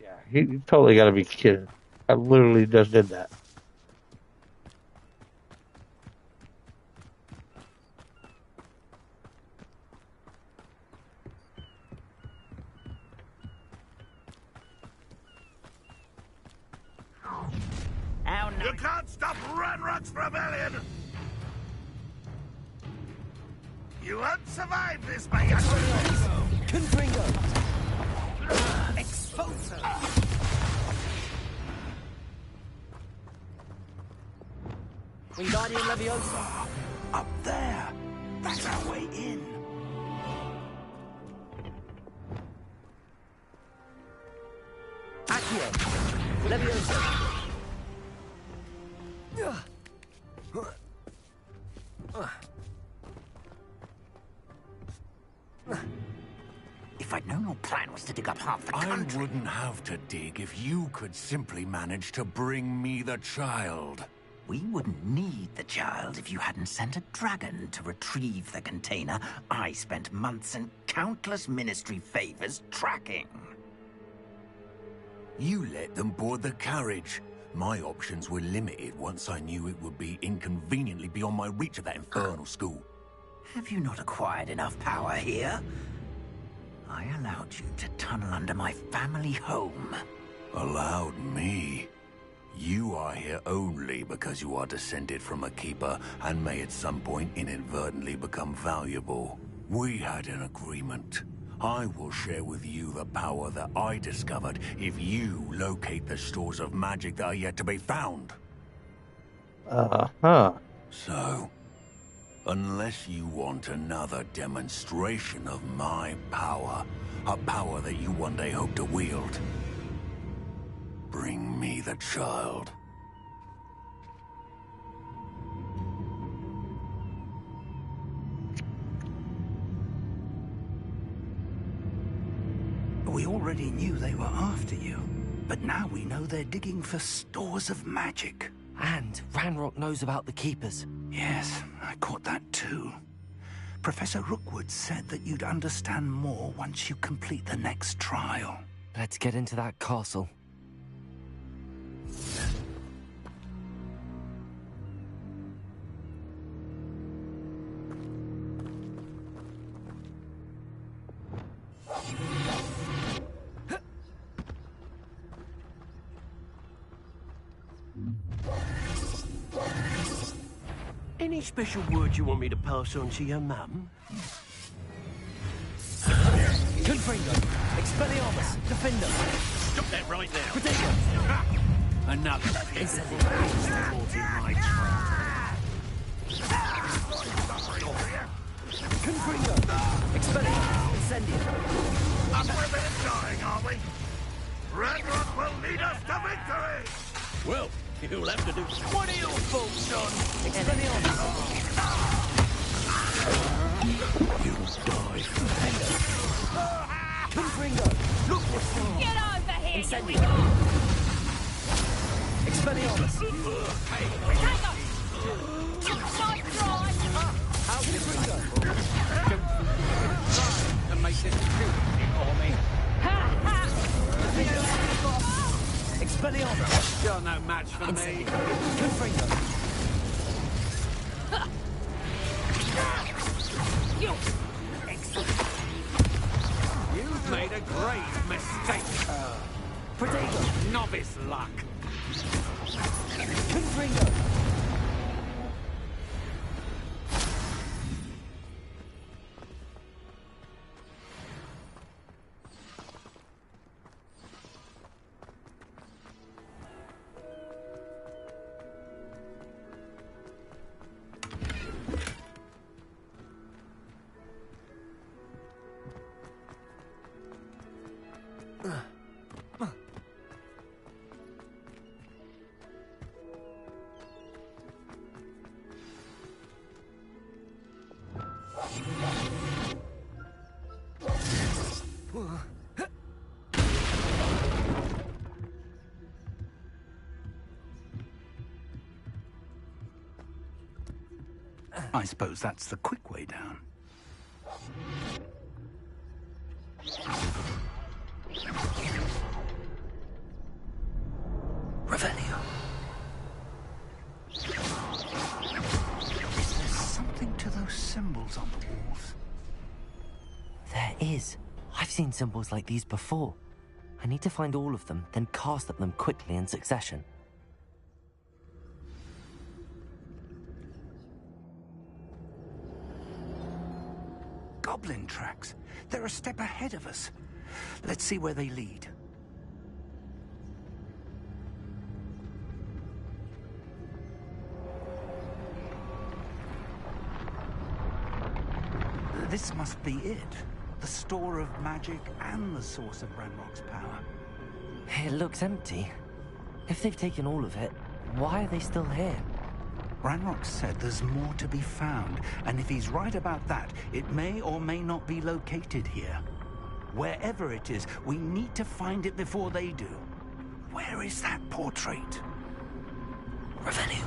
Yeah, you totally got to be kidding. I literally just did that. Oh no. You can't stop Ranrock's rebellion! You won't survive this, my young Confringo! Expose her. Wingardium Leviosa! Up there. That's our way in. Accio! Leviosa! If I'd known your plan was to dig up half the I country... wouldn't have to dig if you could simply manage to bring me the child. We wouldn't need the child if you hadn't sent a dragon to retrieve the container I spent months and countless ministry favors tracking. You let them board the carriage. My options were limited once I knew it would be inconveniently beyond my reach of that infernal school. Have you not acquired enough power here? I allowed you to tunnel under my family home. Allowed me? You are here only because you are descended from a keeper and may at some point inadvertently become valuable. We had an agreement. I will share with you the power that I discovered if you locate the stores of magic that are yet to be found. Uh-huh. So, unless you want another demonstration of my power, a power that you one day hope to wield, bring me the child. We already knew they were after you, but now we know they're digging for stores of magic. And Ranrock knows about the Keepers. Yes, I caught that too. Professor Rookwood said that you'd understand more once you complete the next trial. Let's get into that castle. Any special word you want me to pass on to your mum? Confringo! Confringo! Expelliarmus! Defender! Stop that right now. Protego! Another Incendio! caught in my trap. Confringo! Expelliarmus! Incendio! Up for a bit of dying, are we? Ranrock will lead us to victory! Well, you'll have to do... What are your thoughts, John? Expelliarmus! You'll die. Confringo! Look for far! Get over here! Incendio! Expelliarmus! Hang on! Nice try! How Confringo! To make this beautiful for me. Ha ha! Expelliarmus! You're no match for me. Confringo! You! You've made a great mistake. Protego! Novice luck. Confringo! I suppose that's the quick way down. Revelio. Is there something to those symbols on the walls? There is. I've seen symbols like these before. I need to find all of them, then cast at them quickly in succession. Goblin tracks. They're a step ahead of us. Let's see where they lead. This must be it. The store of magic and the source of Ranrock's power. It looks empty. If they've taken all of it, why are they still here? Ranrock said there's more to be found, and if he's right about that, it may or may not be located here. Wherever it is, we need to find it before they do. Where is that portrait? Revelio.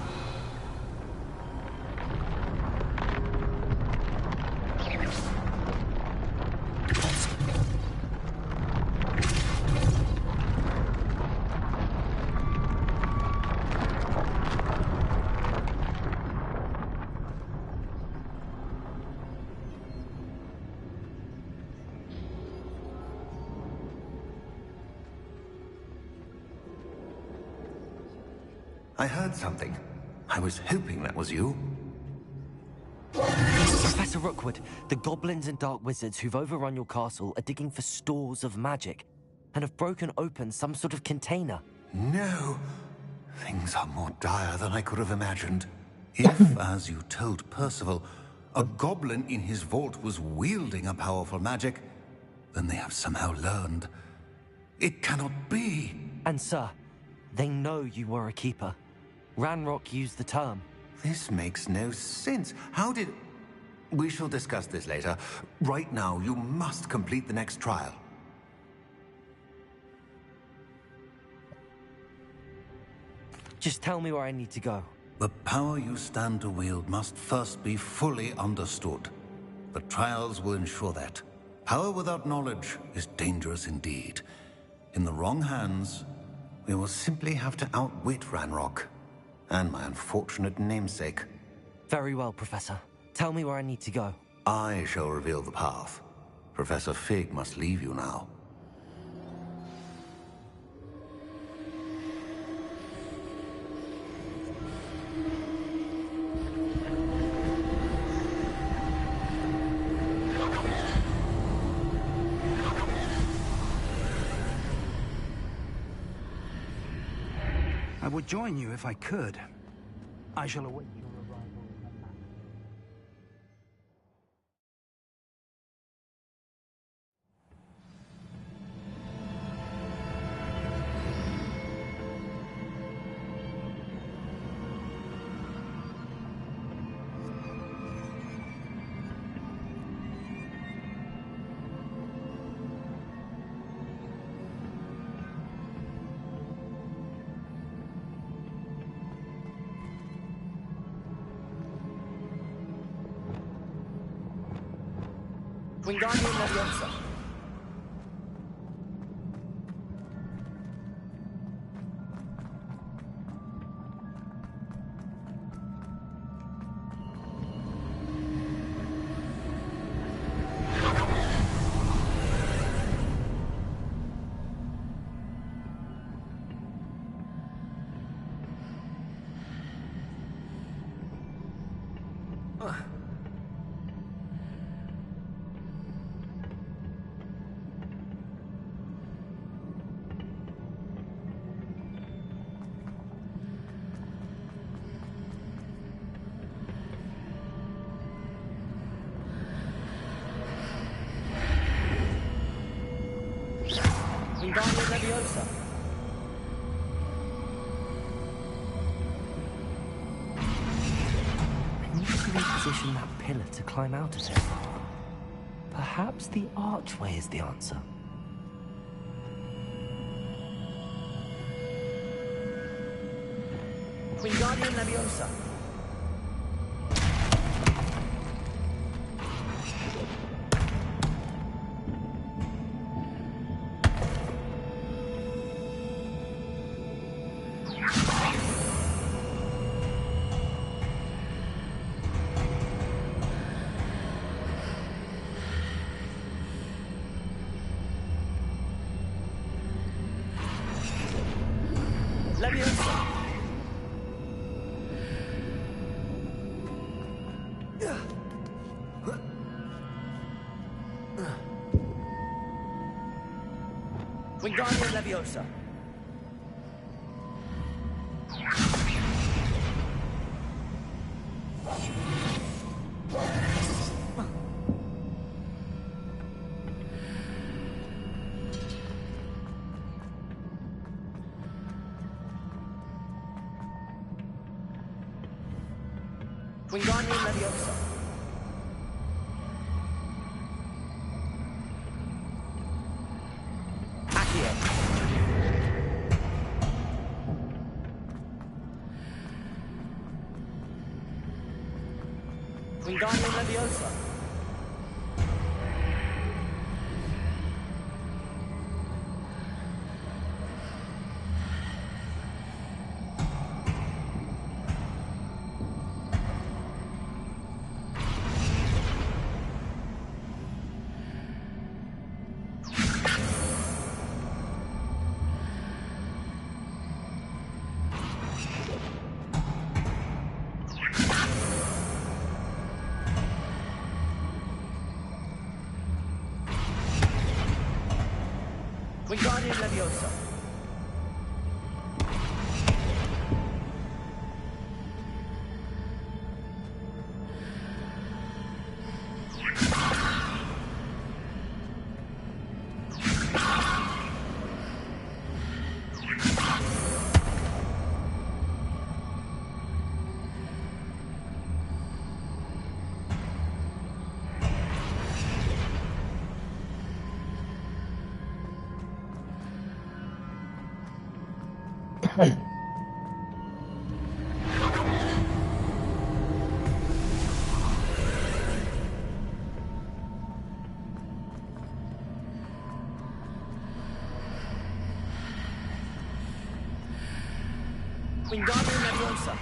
I heard something. I was hoping that was you. Professor Rookwood, the goblins and dark wizards who've overrun your castle are digging for stores of magic and have broken open some sort of container. No. Things are more dire than I could have imagined. If, as you told Percival, a goblin in his vault was wielding a powerful magic, then they have somehow learned. It cannot be. And sir, they know you were a keeper. Ranrock used the term. This makes no sense. How did... We shall discuss this later. Right now, you must complete the next trial. Just tell me where I need to go. The power you stand to wield must first be fully understood. The trials will ensure that. Power without knowledge is dangerous indeed. In the wrong hands, we will simply have to outwit Ranrock. And my unfortunate namesake. Very well, Professor. Tell me where I need to go. I shall reveal the path. Professor Fig must leave you now. I would join you if I could. I shall await your arrival. Wingardium Leviosa. Wingardium Leviosa. I need to reposition that pillar to climb out of it. Perhaps the archway is the answer. Wingardium Leviosa. Leviosa. Wingardium Leviosa. Wingardium Leviosa. Accio. Wingardium Leviosa. Wingardium Leviosa. Wingardium Leviosa.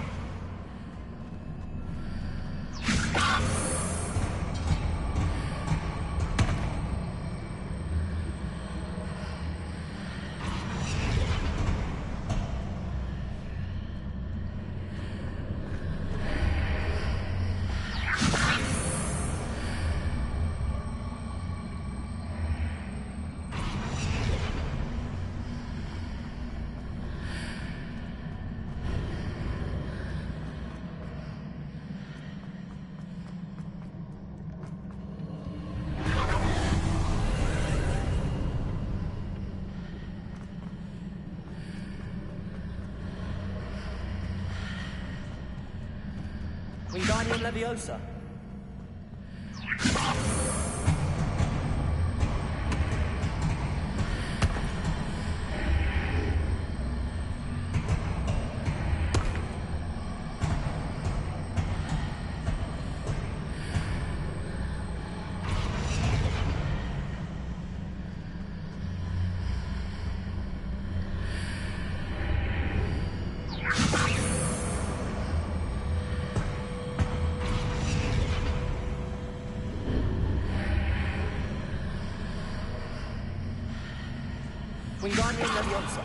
Wingardium Leviosa. Wingardium Leviosa.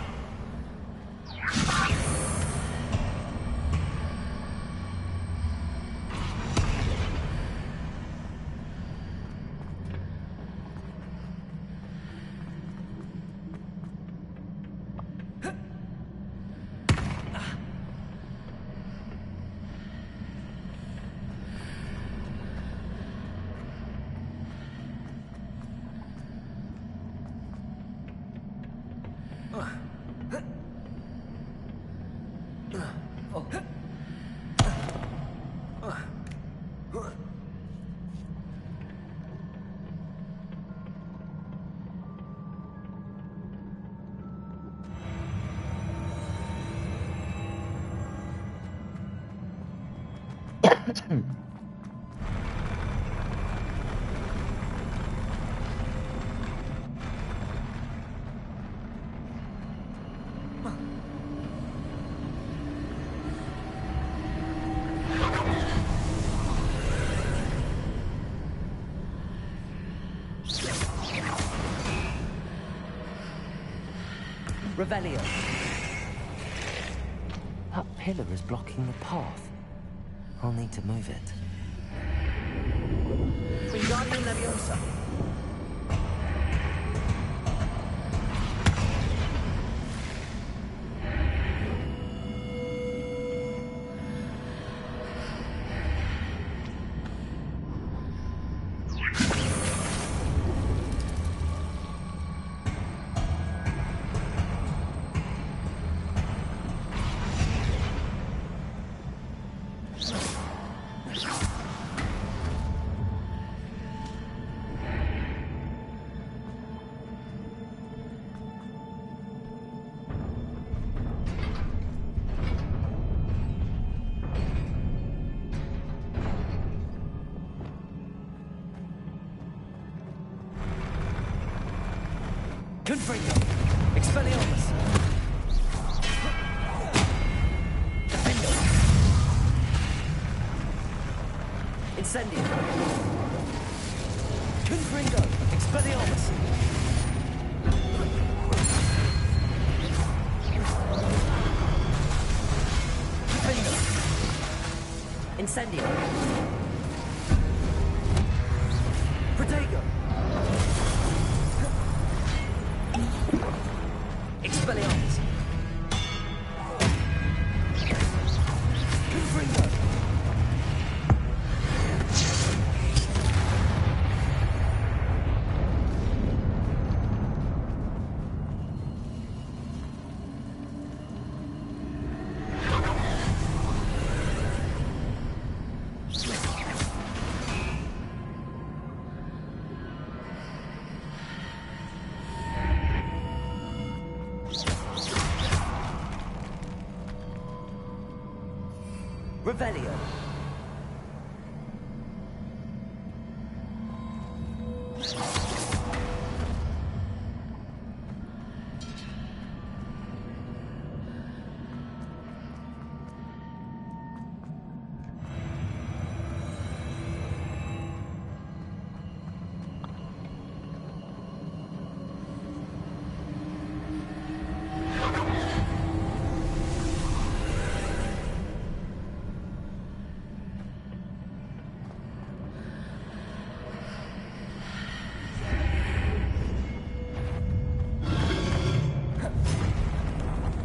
Revelio. That pillar is blocking the path. I'll need to move it. Wingardium Leviosa. Confringo. Expelliarmus. Defendo. Incendio. Confringo. Expelliarmus. Defendo. Incendio. Protego. Expelliarmus. Confringo. Revelio.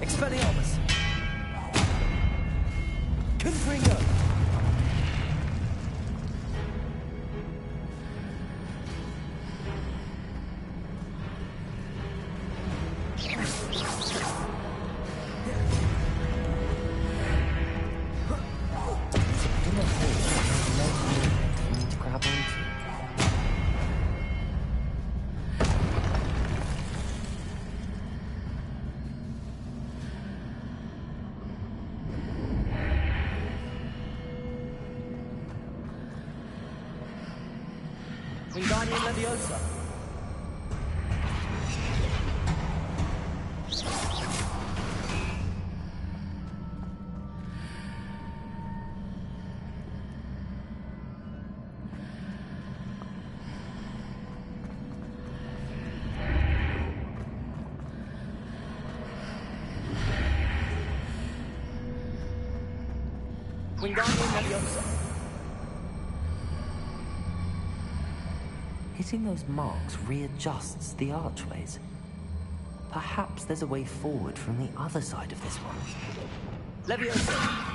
Expelliarmus. Confringo. Do not hold. Wingardium Leviosa. Wingardium Leviosa. Hitting those marks readjusts the archways. Perhaps there's a way forward from the other side of this one. Leviosa!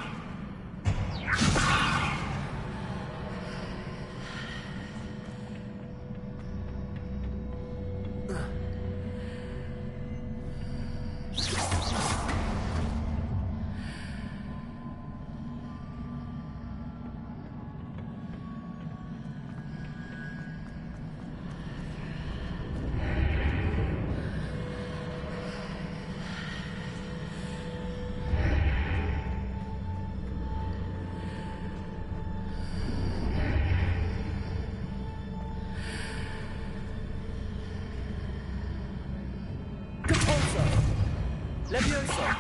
Leviosa!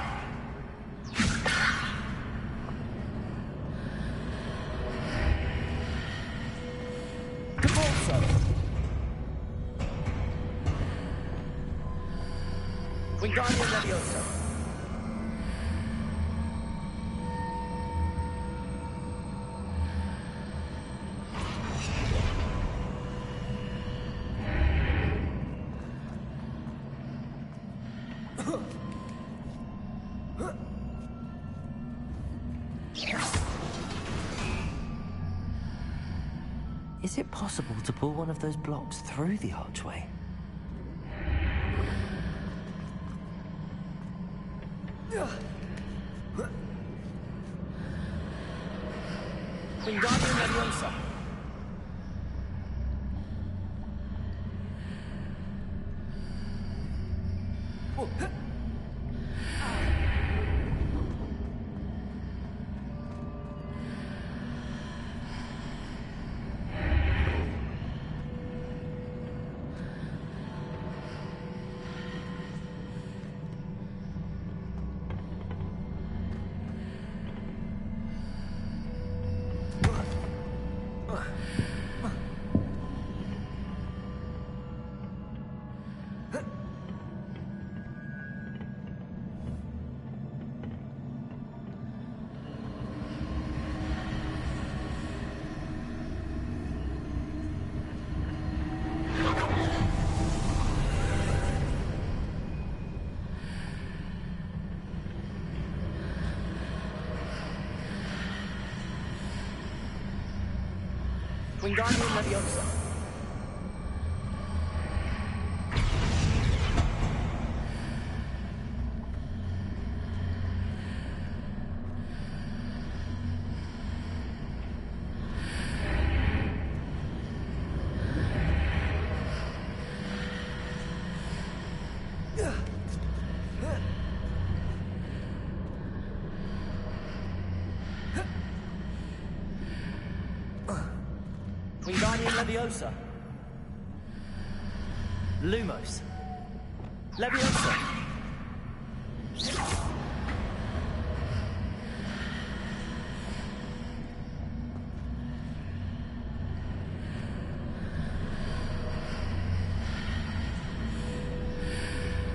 Capulso! Wingardium Leviosa! Is it possible to pull one of those blocks through the archway? Wingardium Leviosa! Wingardium Leviosa! Wingardium Leviosa. Lumos. Leviosa.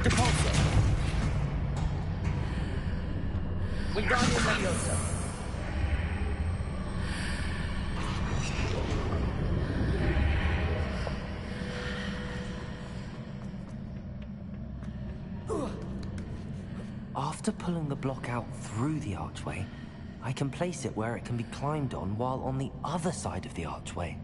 Depulso. Wingardium Leviosa. After pulling the block out through the archway, I can place it where it can be climbed on while on the other side of the archway.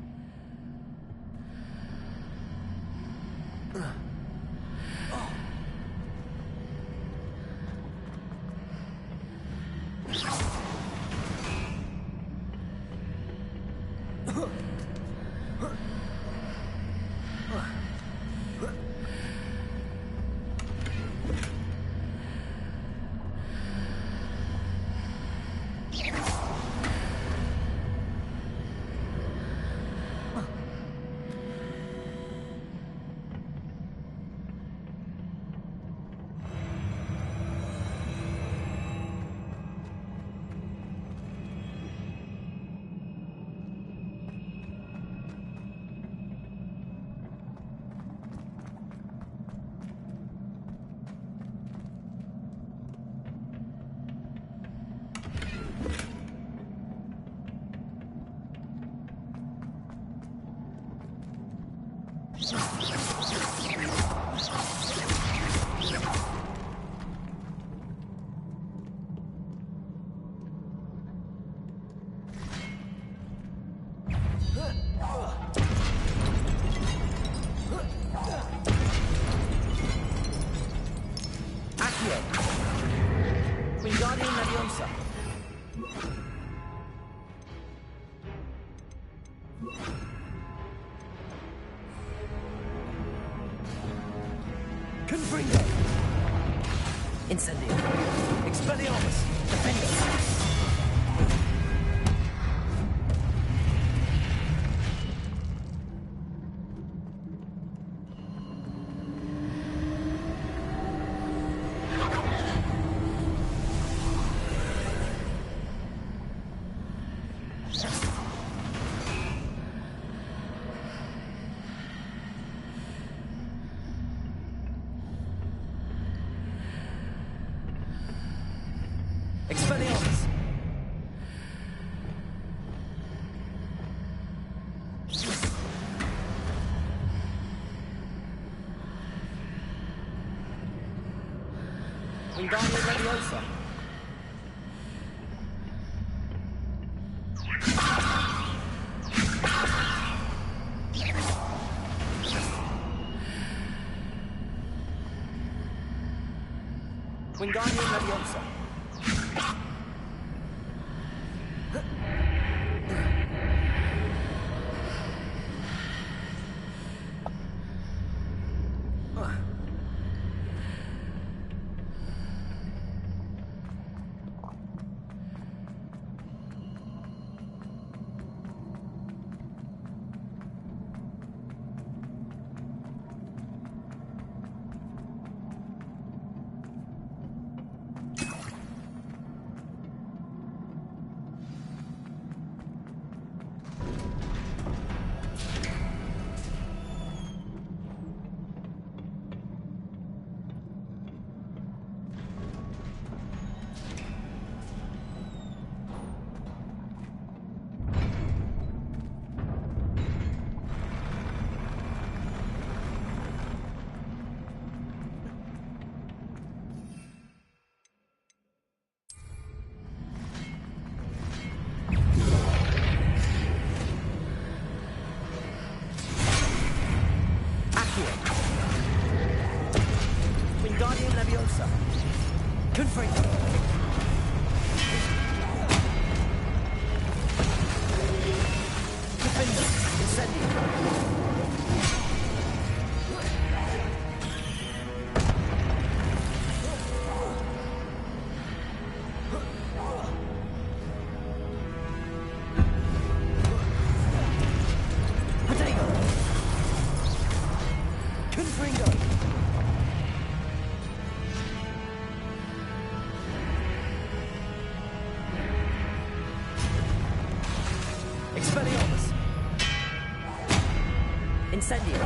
Wingardium Leviosa. Confringo. Incendio. Expelliarmus. Defendo. Expelliarmus. Wingardium Leviosa. Wingardium Leviosa. Wingardium Leviosa. Confringo. Defendo. Incendio. Expelliarmus. Incendio.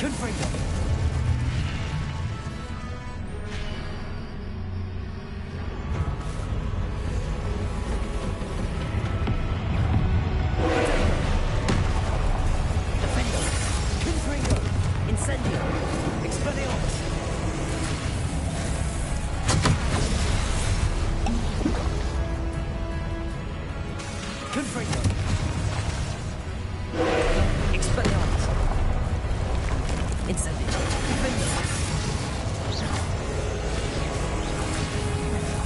Confringo. Defendo. Confringo. Incendio. Expelliarmus. Confringo. Expelliarmus. Incendio. Defendo.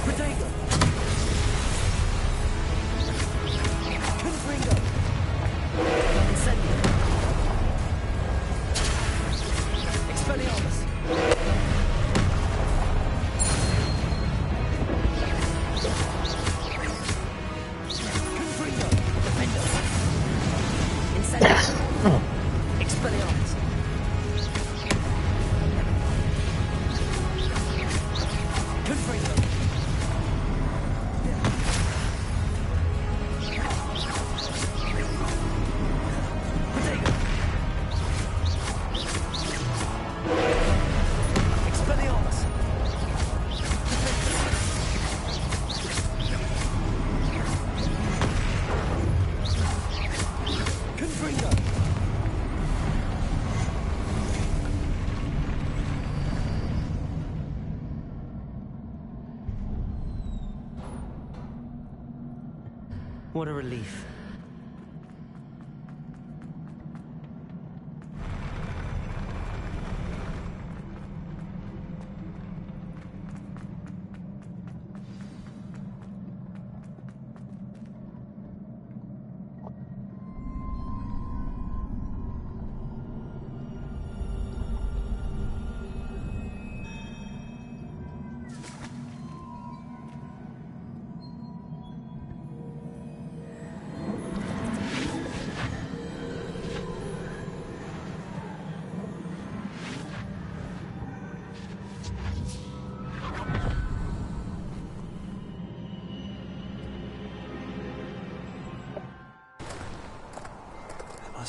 Protego. Confringo. Incendio. Expelliarmus. Confringo. Defendo. Incendio. Expelliarmus. Confringo. Protego. Expelliarmus. Confringo. What a relief.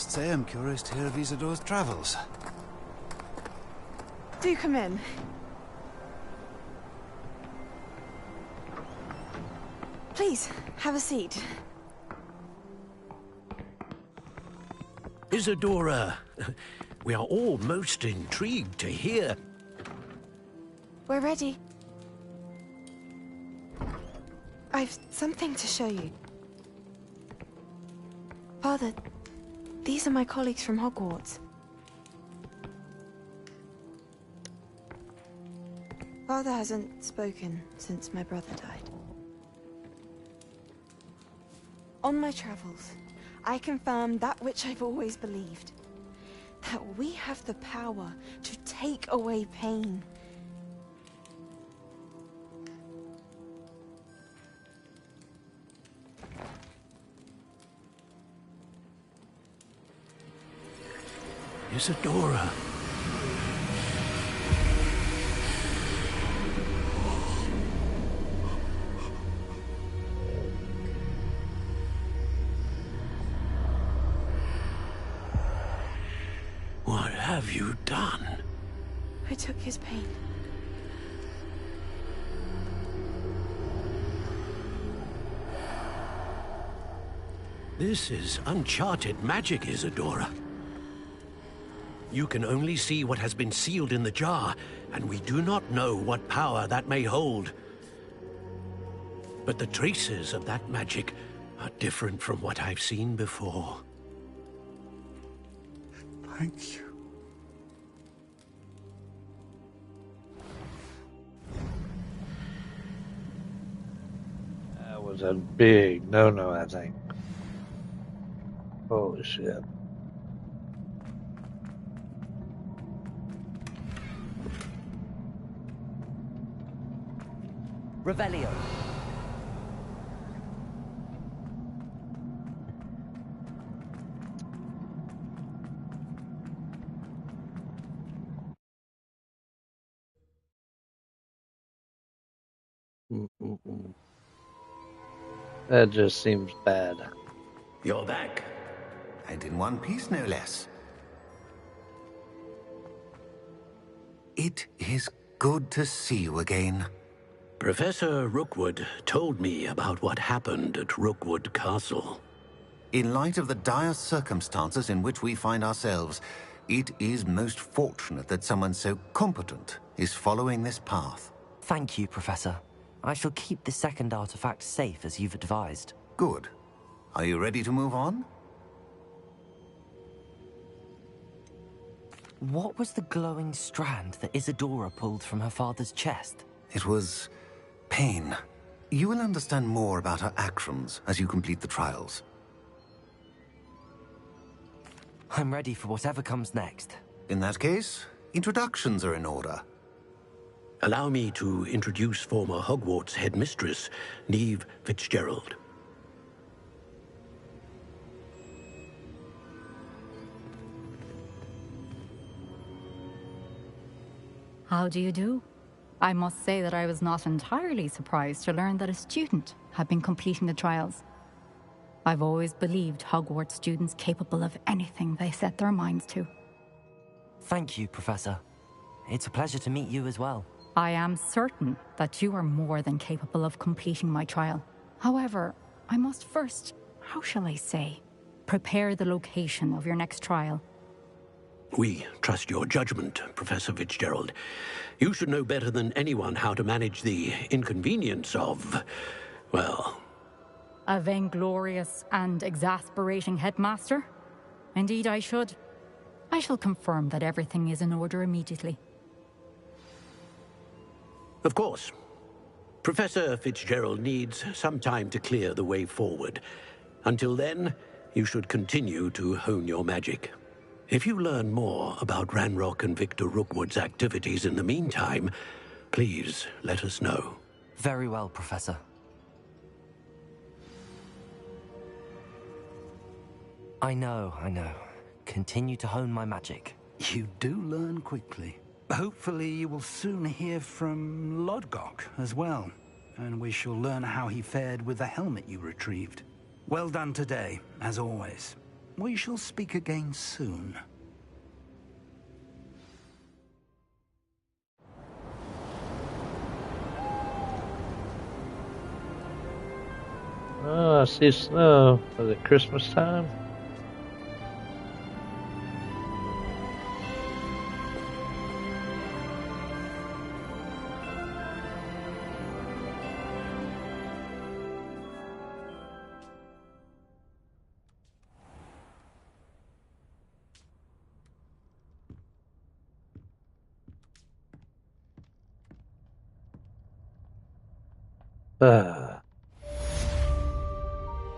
Must say I'm curious to hear of Isidore's travels. Do come in. Please, have a seat. Isadora, we are all most intrigued to hear. We're ready. I've something to show you. Father, these are my colleagues from Hogwarts. Father hasn't spoken since my brother died. On my travels, I confirmed that which I've always believed. That we have the power to take away pain. Isadora. What have you done? I took his pain. This is uncharted magic, Isadora. You can only see what has been sealed in the jar, and we do not know what power that may hold. But the traces of that magic are different from what I've seen before. Thank you. That was a big no-no, I think. Holy shit. Revelio. That just seems bad. You're back. And in one piece, no less. It is good to see you again. Professor Rookwood told me about what happened at Rookwood Castle. In light of the dire circumstances in which we find ourselves, it is most fortunate that someone so competent is following this path. Thank you, Professor. I shall keep the second artifact safe as you've advised. Good. Are you ready to move on? What was the glowing strand that Isadora pulled from her father's chest? It was pain. You will understand more about her actions as you complete the trials. I'm ready for whatever comes next. In that case, introductions are in order. Allow me to introduce former Hogwarts headmistress, Neve Fitzgerald. How do you do? I must say that I was not entirely surprised to learn that a student had been completing the trials. I've always believed Hogwarts students capable of anything they set their minds to. Thank you, Professor. It's a pleasure to meet you as well. I am certain that you are more than capable of completing my trial. However, I must first, how shall I say, prepare the location of your next trial. We trust your judgment, Professor Fitzgerald. You should know better than anyone how to manage the inconvenience of, well... A vainglorious and exasperating headmaster? Indeed I should. I shall confirm that everything is in order immediately. Of course. Professor Fitzgerald needs some time to clear the way forward. Until then, you should continue to hone your magic. If you learn more about Ranrock and Victor Rookwood's activities in the meantime, please let us know. Very well, Professor. I know. Continue to hone my magic. You do learn quickly. Hopefully you will soon hear from Lodgok as well, and we shall learn how he fared with the helmet you retrieved. Well done today, as always. We shall speak again soon. Oh, I see snow. Was it Christmas time?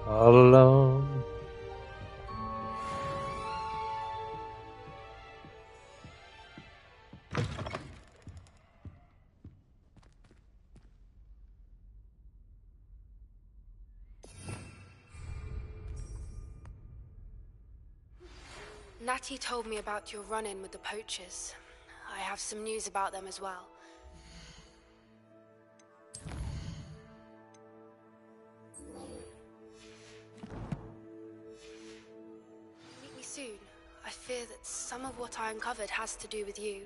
All alone. Natty told me about your run-in with the poachers. I have some news about them as well. Meet me soon. I fear that some of what I uncovered has to do with you.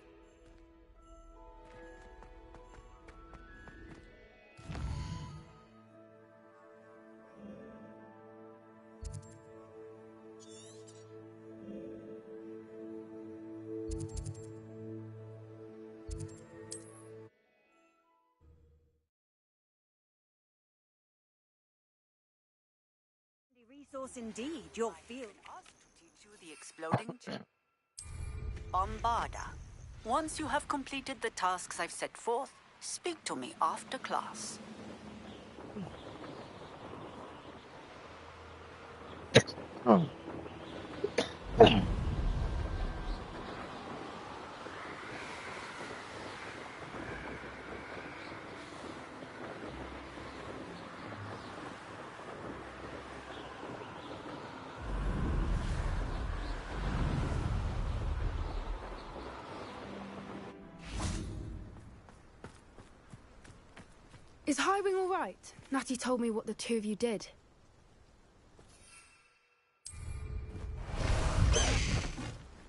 Resource indeed, your field. Asked to teach you the exploding Bombarda. Once you have completed the tasks I've set forth, speak to me after class. Oh. Is Highwing all right? Natty told me what the two of you did.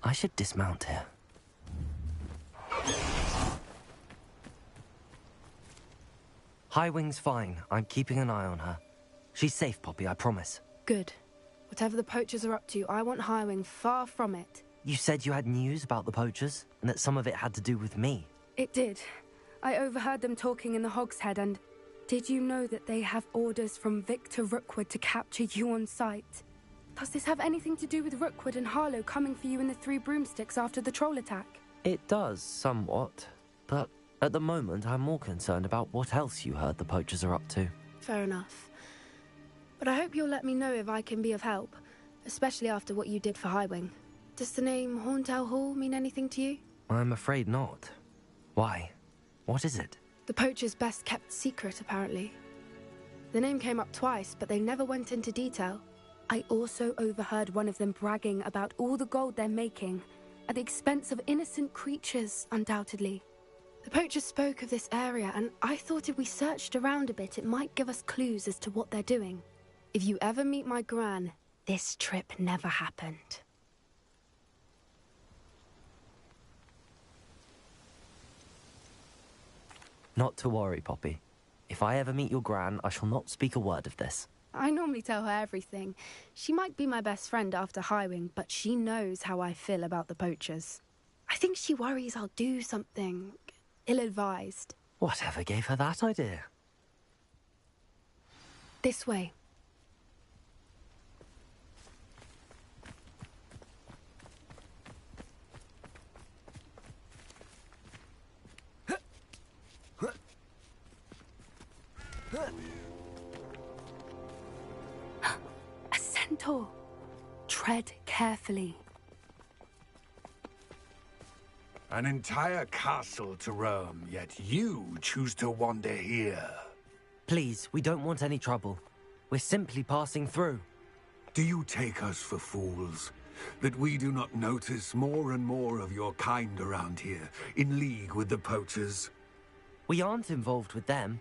I should dismount here. Highwing's fine. I'm keeping an eye on her. She's safe, Poppy, I promise. Good. Whatever the poachers are up to, I want Highwing far from it. You said you had news about the poachers, and that some of it had to do with me. It did. I overheard them talking in the Hogshead, and did you know that they have orders from Victor Rookwood to capture you on sight? Does this have anything to do with Rookwood and Harlow coming for you in the Three Broomsticks after the troll attack? It does, somewhat. But at the moment, I'm more concerned about what else you heard the poachers are up to. Fair enough. But I hope you'll let me know if I can be of help, especially after what you did for Highwing. Does the name Horntail Hall mean anything to you? I'm afraid not. Why? What is it? The poachers' best-kept secret, apparently. The name came up twice, but they never went into detail. I also overheard one of them bragging about all the gold they're making, at the expense of innocent creatures, undoubtedly. The poachers spoke of this area, and I thought if we searched around a bit, it might give us clues as to what they're doing. If you ever meet my gran, this trip never happened. Not to worry, Poppy. If I ever meet your gran, I shall not speak a word of this. I normally tell her everything. She might be my best friend after Highwing, but she knows how I feel about the poachers. I think she worries I'll do something ill-advised. Whatever gave her that idea? This way. A centaur. Tread carefully. An entire castle to roam, yet you choose to wander here. Please, we don't want any trouble. We're simply passing through. Do you take us for fools? That we do not notice more and more of your kind around here, in league with the poachers? We aren't involved with them.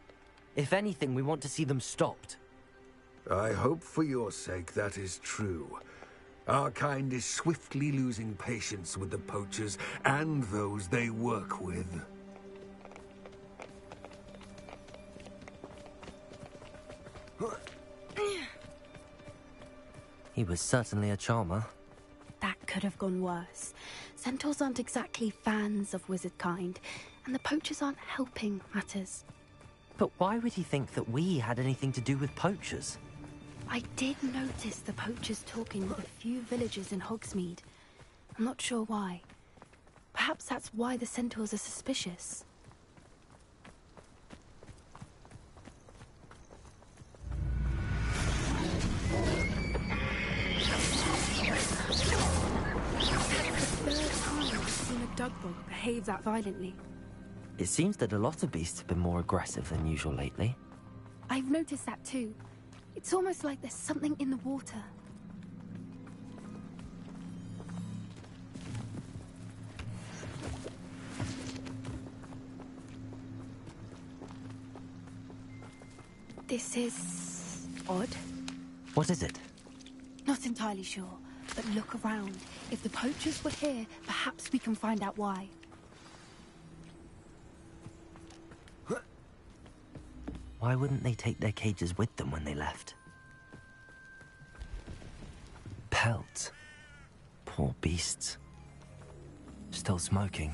If anything, we want to see them stopped. I hope for your sake that is true. Our kind is swiftly losing patience with the poachers and those they work with. He was certainly a charmer. That could have gone worse. Centaurs aren't exactly fans of wizard kind, and the poachers aren't helping matters. But why would he think that we had anything to do with poachers? I did notice the poachers talking with a few villagers in Hogsmeade. I'm not sure why. Perhaps that's why the centaurs are suspicious. Dugbog behave that violently. It seems that a lot of beasts have been more aggressive than usual lately. I've noticed that too. It's almost like there's something in the water. This is odd. What is it? Not entirely sure, but look around. If the poachers were here, perhaps we can find out why. Why wouldn't they take their cages with them when they left? Pelts. Poor beasts. Still smoking.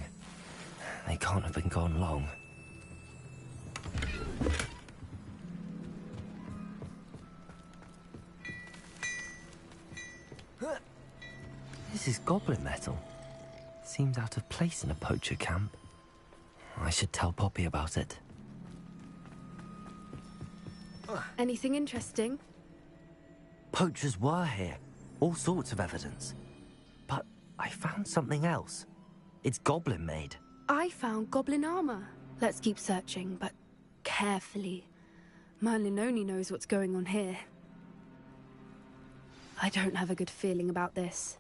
They can't have been gone long. This is goblin metal. Seems out of place in a poacher camp. I should tell Poppy about it. Anything interesting? Poachers were here. All sorts of evidence. But I found something else. It's goblin made. I found goblin armor. Let's keep searching, but carefully. Merlin only knows what's going on here. I don't have a good feeling about this.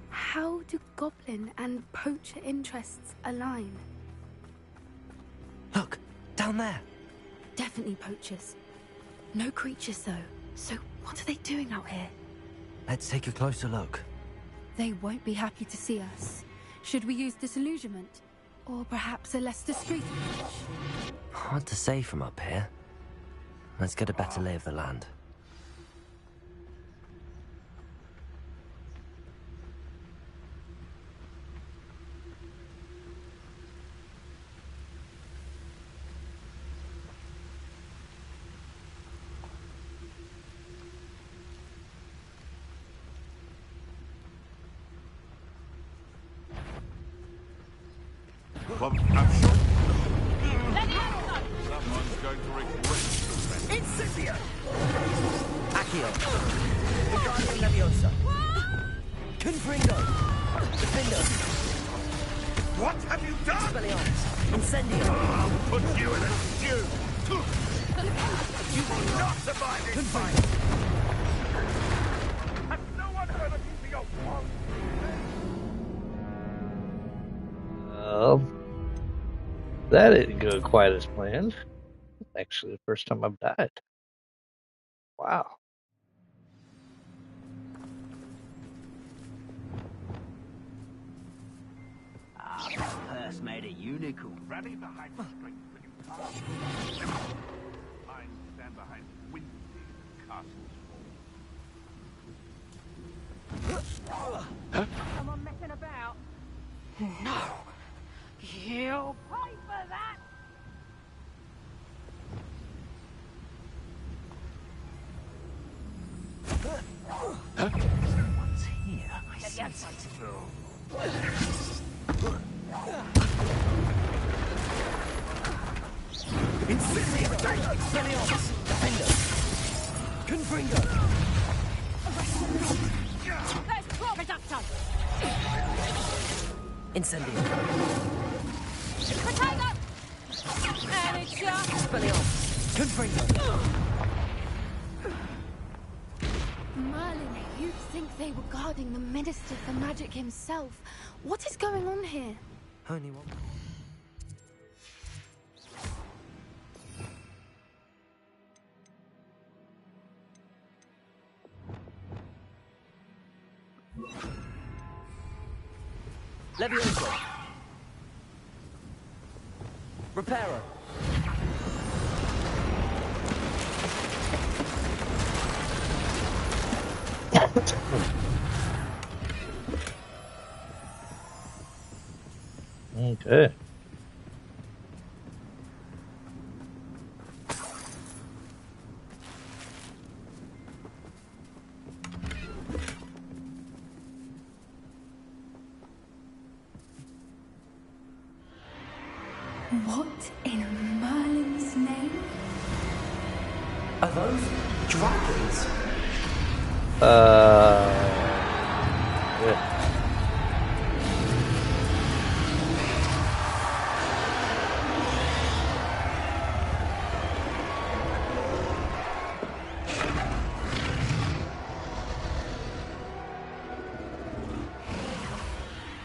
How do goblin and poacher interests align? Look, down there. Definitely poachers. No creatures though. So what are they doing out here? Let's take a closer look. They won't be happy to see us. Should we use disillusionment? Or perhaps a less discreet approach? Hard to say from up here. Let's get a better lay of the land. Well, I'm sure someone's going to regret the Incipio! Accio! Wingardium Leviosa! Confringo! Defendo! What have you done? Expelliarmus! Incendio! I'll put you in a stew! You will not survive this fight! Has no one heard of you, the old one? That didn't go quite as planned. Actually, the first time I've died. Wow. This purse made a unicorn. Rally behind strength when you pass. I stand behind windy castles. Someone messing about? No. You'll pay for that! Someone's here. I sense it. Incendio! Expelliarmus! Defendo! Confringo! Let's drop it up, son! Incendio! Potato! And it's Expelliarmus! Confringo! Merlin, you'd think they were guarding the Minister for Magic himself. What is going on here? Only one. Levioso. Reparo. Okay. What in Merlin's name? Are those dragons? Yeah.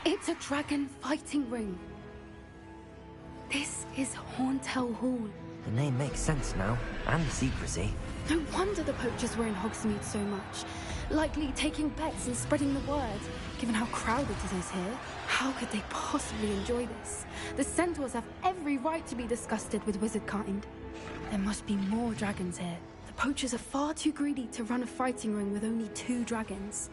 It's a dragon fighting ring. This is Hauntel Hall. The name makes sense now, and the secrecy. No wonder the poachers were in Hogsmeade so much. Likely taking bets and spreading the word. Given how crowded it is here, how could they possibly enjoy this? The centaurs have every right to be disgusted with wizard kind. There must be more dragons here. The poachers are far too greedy to run a fighting ring with only 2 dragons.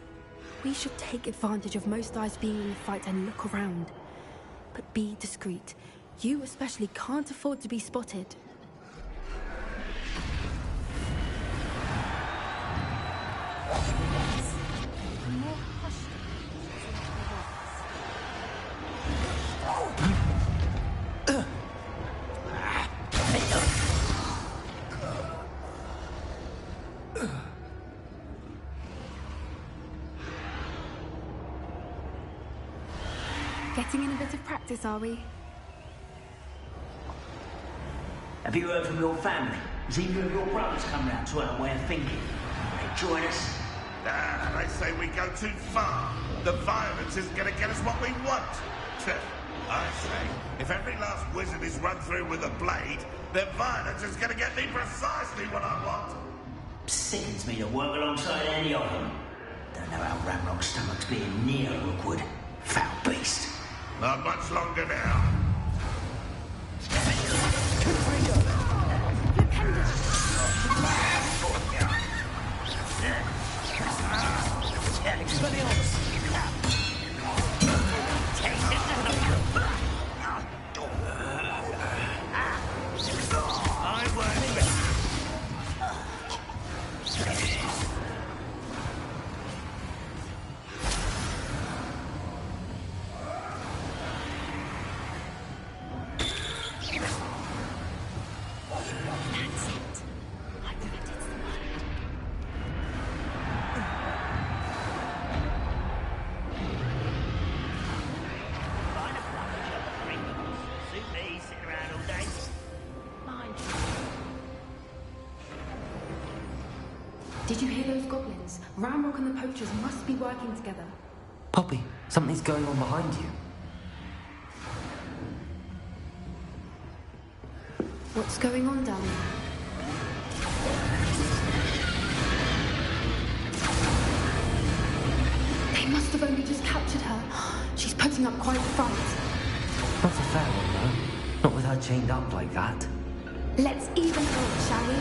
We should take advantage of most eyes being in the fight and look around. But be discreet. You especially can't afford to be spotted. Getting in a bit of practice, are we? Have you heard from your family? Has either of your brothers come round to our way of thinking? They join us? Ah, they say we go too far. The violence is going to get us what we want. I say, if every last wizard is run through with a blade, then violence is going to get me precisely what I want. Sickens me to work alongside any of them. Don't know how Ramrock's stomach's being near Rookwood. Foul beast. Not much longer now. Did you hear those goblins? Ramrock and the poachers must be working together. Poppy, something's going on behind you. What's going on down there? They must have only just captured her. She's putting up quite a fight. Not a fair one, though. Not with her chained up like that. Let's even out, shall we?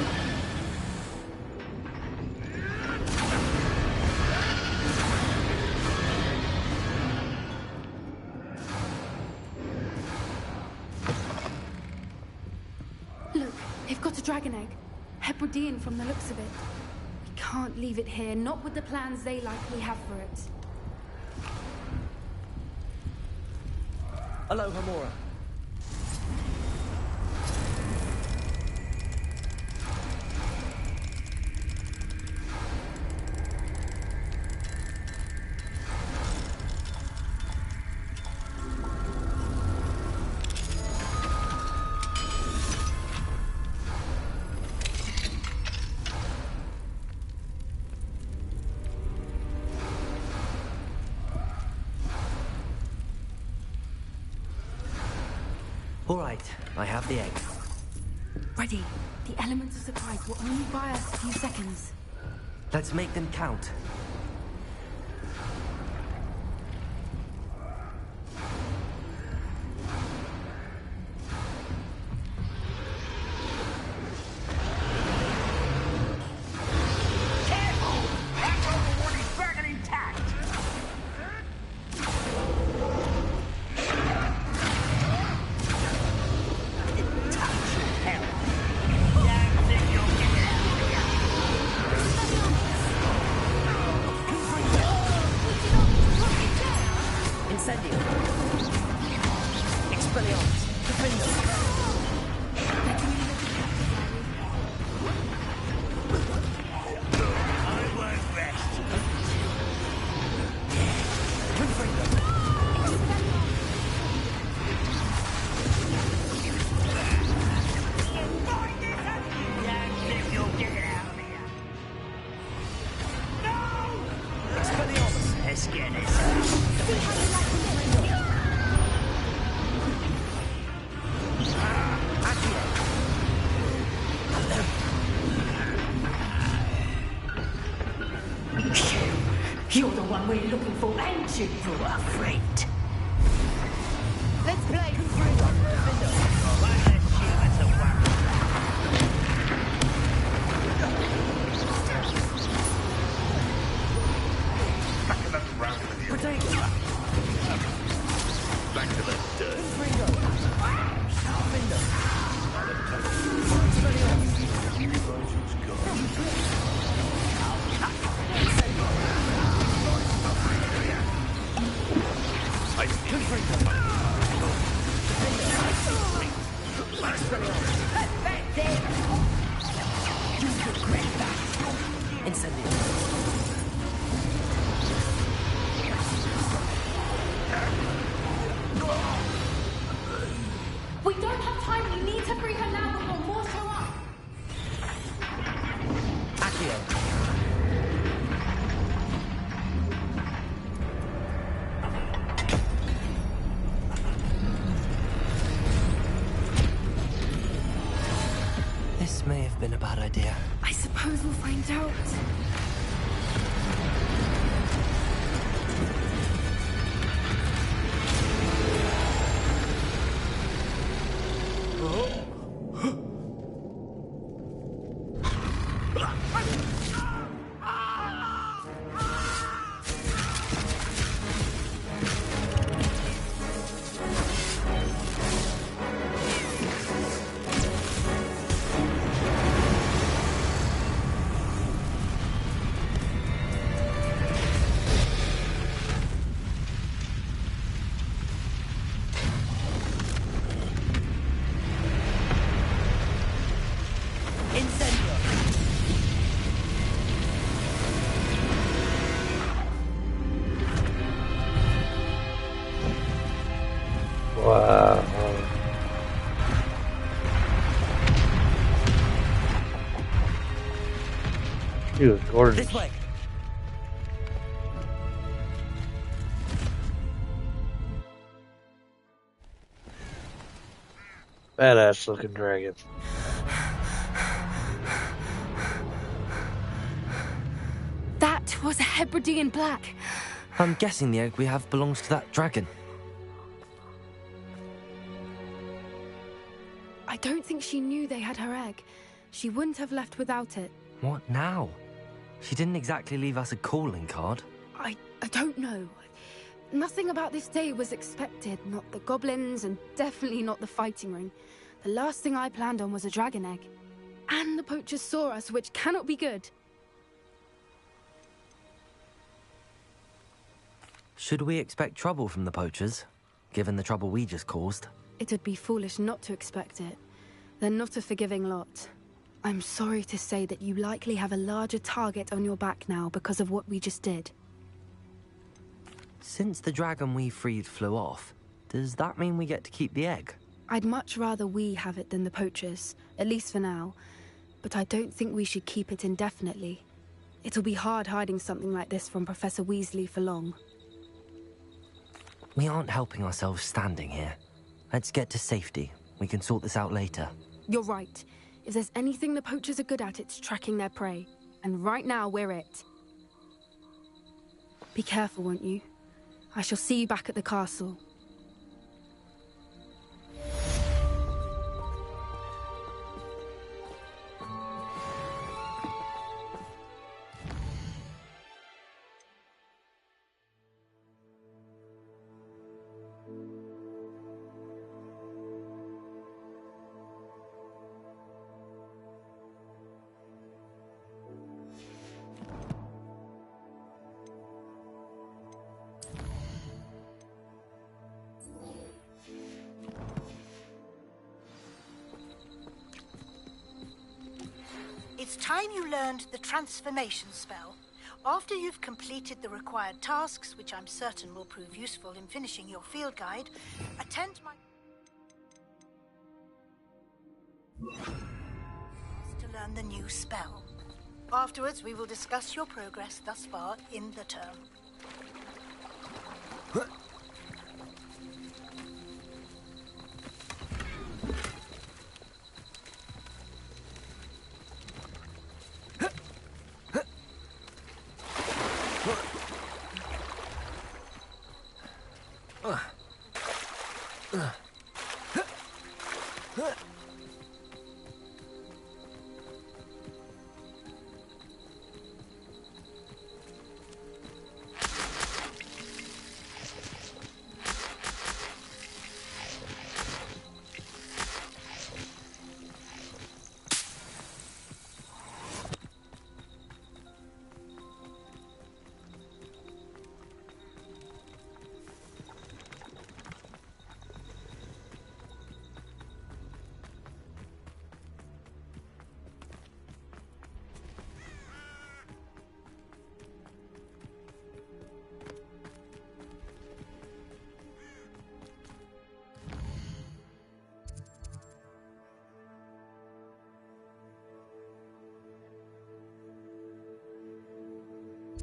Look, they've got a dragon egg. Hebridean from the looks of it. We can't leave it here, not with the plans they likely have for it. Hello, Hamora. All right, I have the egg. Ready. The elements of surprise will only buy us a few seconds. Let's make them count. You're the one we're looking for, ain't you? You're afraid. Let's play free. Back to that round with you. Back to the dirt. We don't have time. We need to free her now before more show up. This may have been a bad idea. I suppose we'll find out. Wow. She was gorgeous. This way. Badass looking dragon. That was a Hebridean black. I'm guessing the egg we have belongs to that dragon. I don't think she knew they had her egg. She wouldn't have left without it. What now? She didn't exactly leave us a calling card. I don't know. Nothing about this day was expected. Not the goblins, and definitely not the fighting ring. The last thing I planned on was a dragon egg. And the poachers saw us, which cannot be good. Should we expect trouble from the poachers, given the trouble we just caused? It would be foolish not to expect it. They're not a forgiving lot. I'm sorry to say that you likely have a larger target on your back now because of what we just did. Since the dragon we freed flew off, does that mean we get to keep the egg? I'd much rather we have it than the poachers, at least for now. But I don't think we should keep it indefinitely. It'll be hard hiding something like this from Professor Weasley for long. We aren't helping ourselves standing here. Let's get to safety. We can sort this out later. You're right. If there's anything the poachers are good at, it's tracking their prey. And right now, we're it. Be careful, won't you? I shall see you back at the castle. It's time you learned the transformation spell. After you've completed the required tasks, which I'm certain will prove useful in finishing your field guide, attend my... to learn the new spell. Afterwards, we will discuss your progress thus far in the term.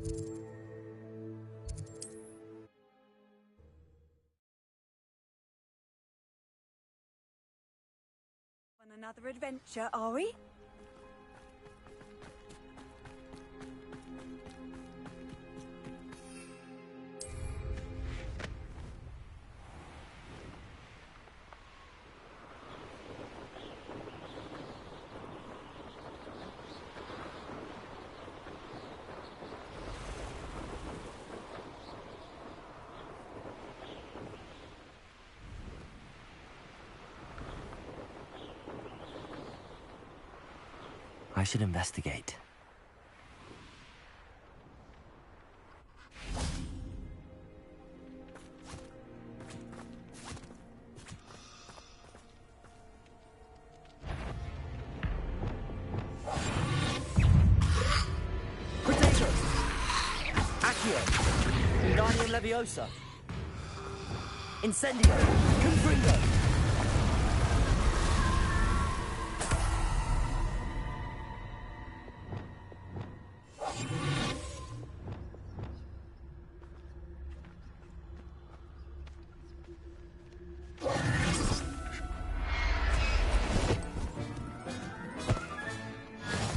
On another adventure, are we? I should investigate. Potato! Accio! Wingardium Leviosa! Incendio! Confringo!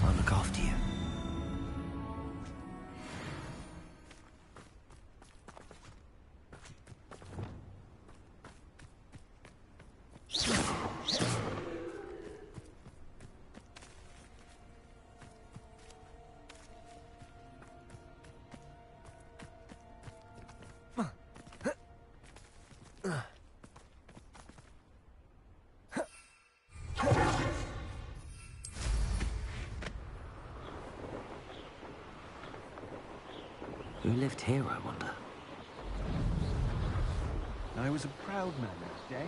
I'll look after you. Who lived here, I wonder? I was a proud man that day.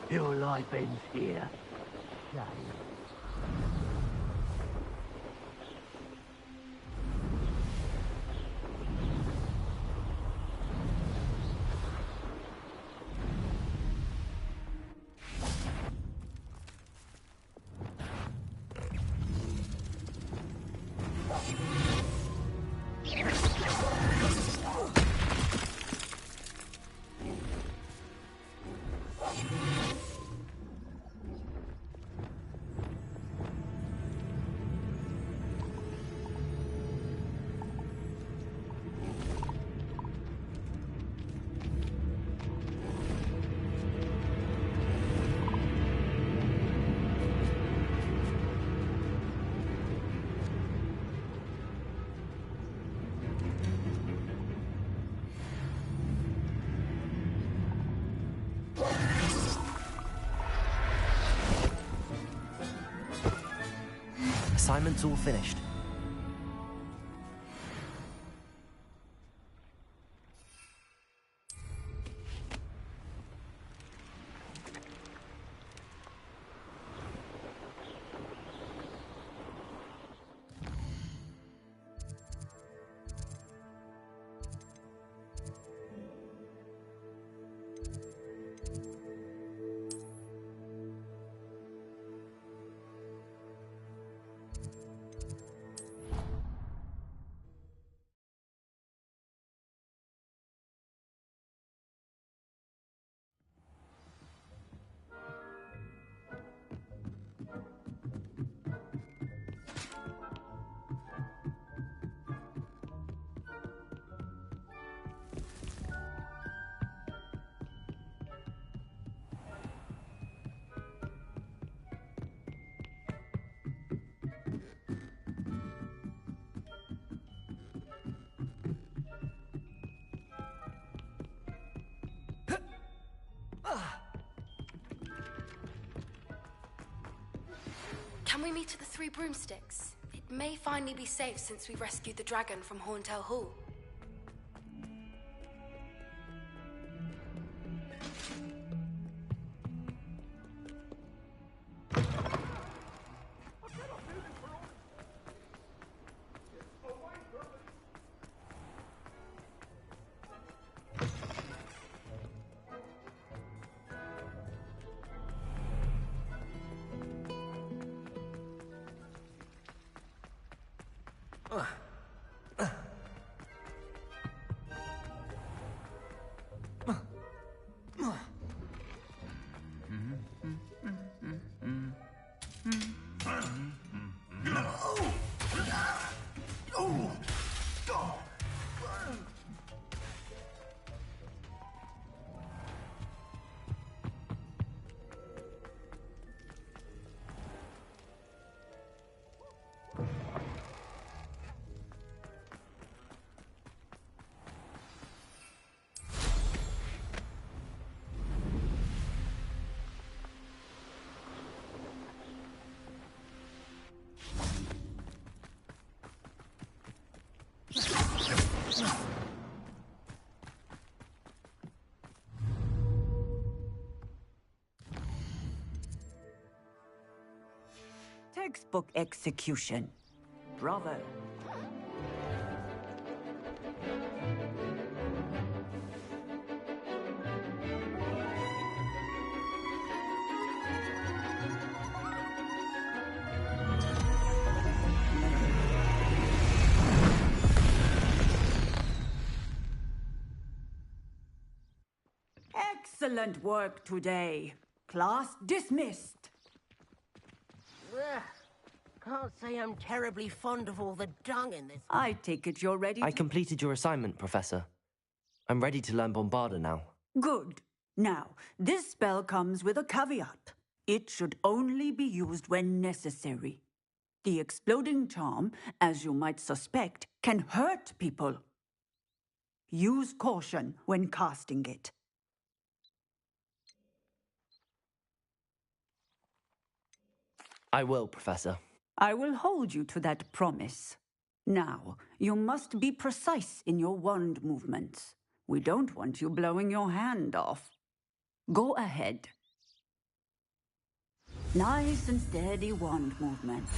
Your life ends here. Shame. Assignment's all finished. carry me to the Three Broomsticks? It may finally be safe since we rescued the dragon from Horntail Hall. Textbook execution. Bravo. Excellent work today. Class dismissed. Ugh. Can't say I'm terribly fond of all the dung in this. I take it you're ready I to... completed your assignment, Professor. I'm ready to learn Bombarda now. Good. Now, this spell comes with a caveat. It should only be used when necessary. The exploding charm, as you might suspect, can hurt people. Use caution when casting it. I will, Professor. I will hold you to that promise. Now, you must be precise in your wand movements. We don't want you blowing your hand off. Go ahead. Nice and steady wand movements.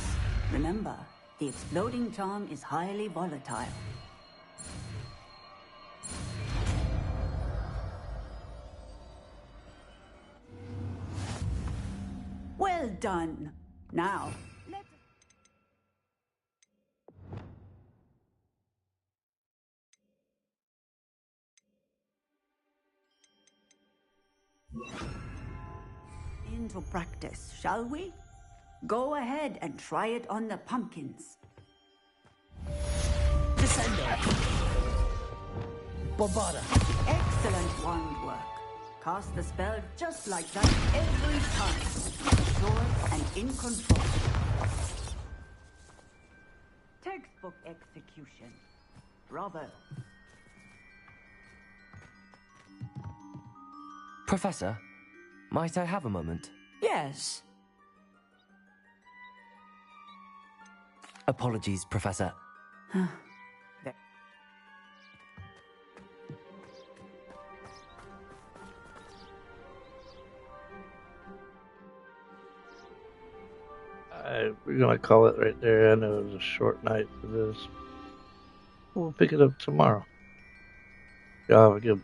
Remember, the exploding charm is highly volatile. Well done. Now, into practice, shall we? Go ahead and try it on the pumpkins. Descender. Bombarda. Excellent wand work. Cast the spell just like that every time. Sure and in control. Textbook execution. Bravo. Professor, might I have a moment? Yes. Apologies, Professor. We're gonna call it right there. I know it was a short night for this. We'll pick it up tomorrow. Y'all have a good one.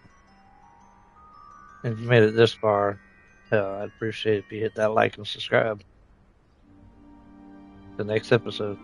And if you made it this far, hell, I'd appreciate it if you hit that like and subscribe. The next episode.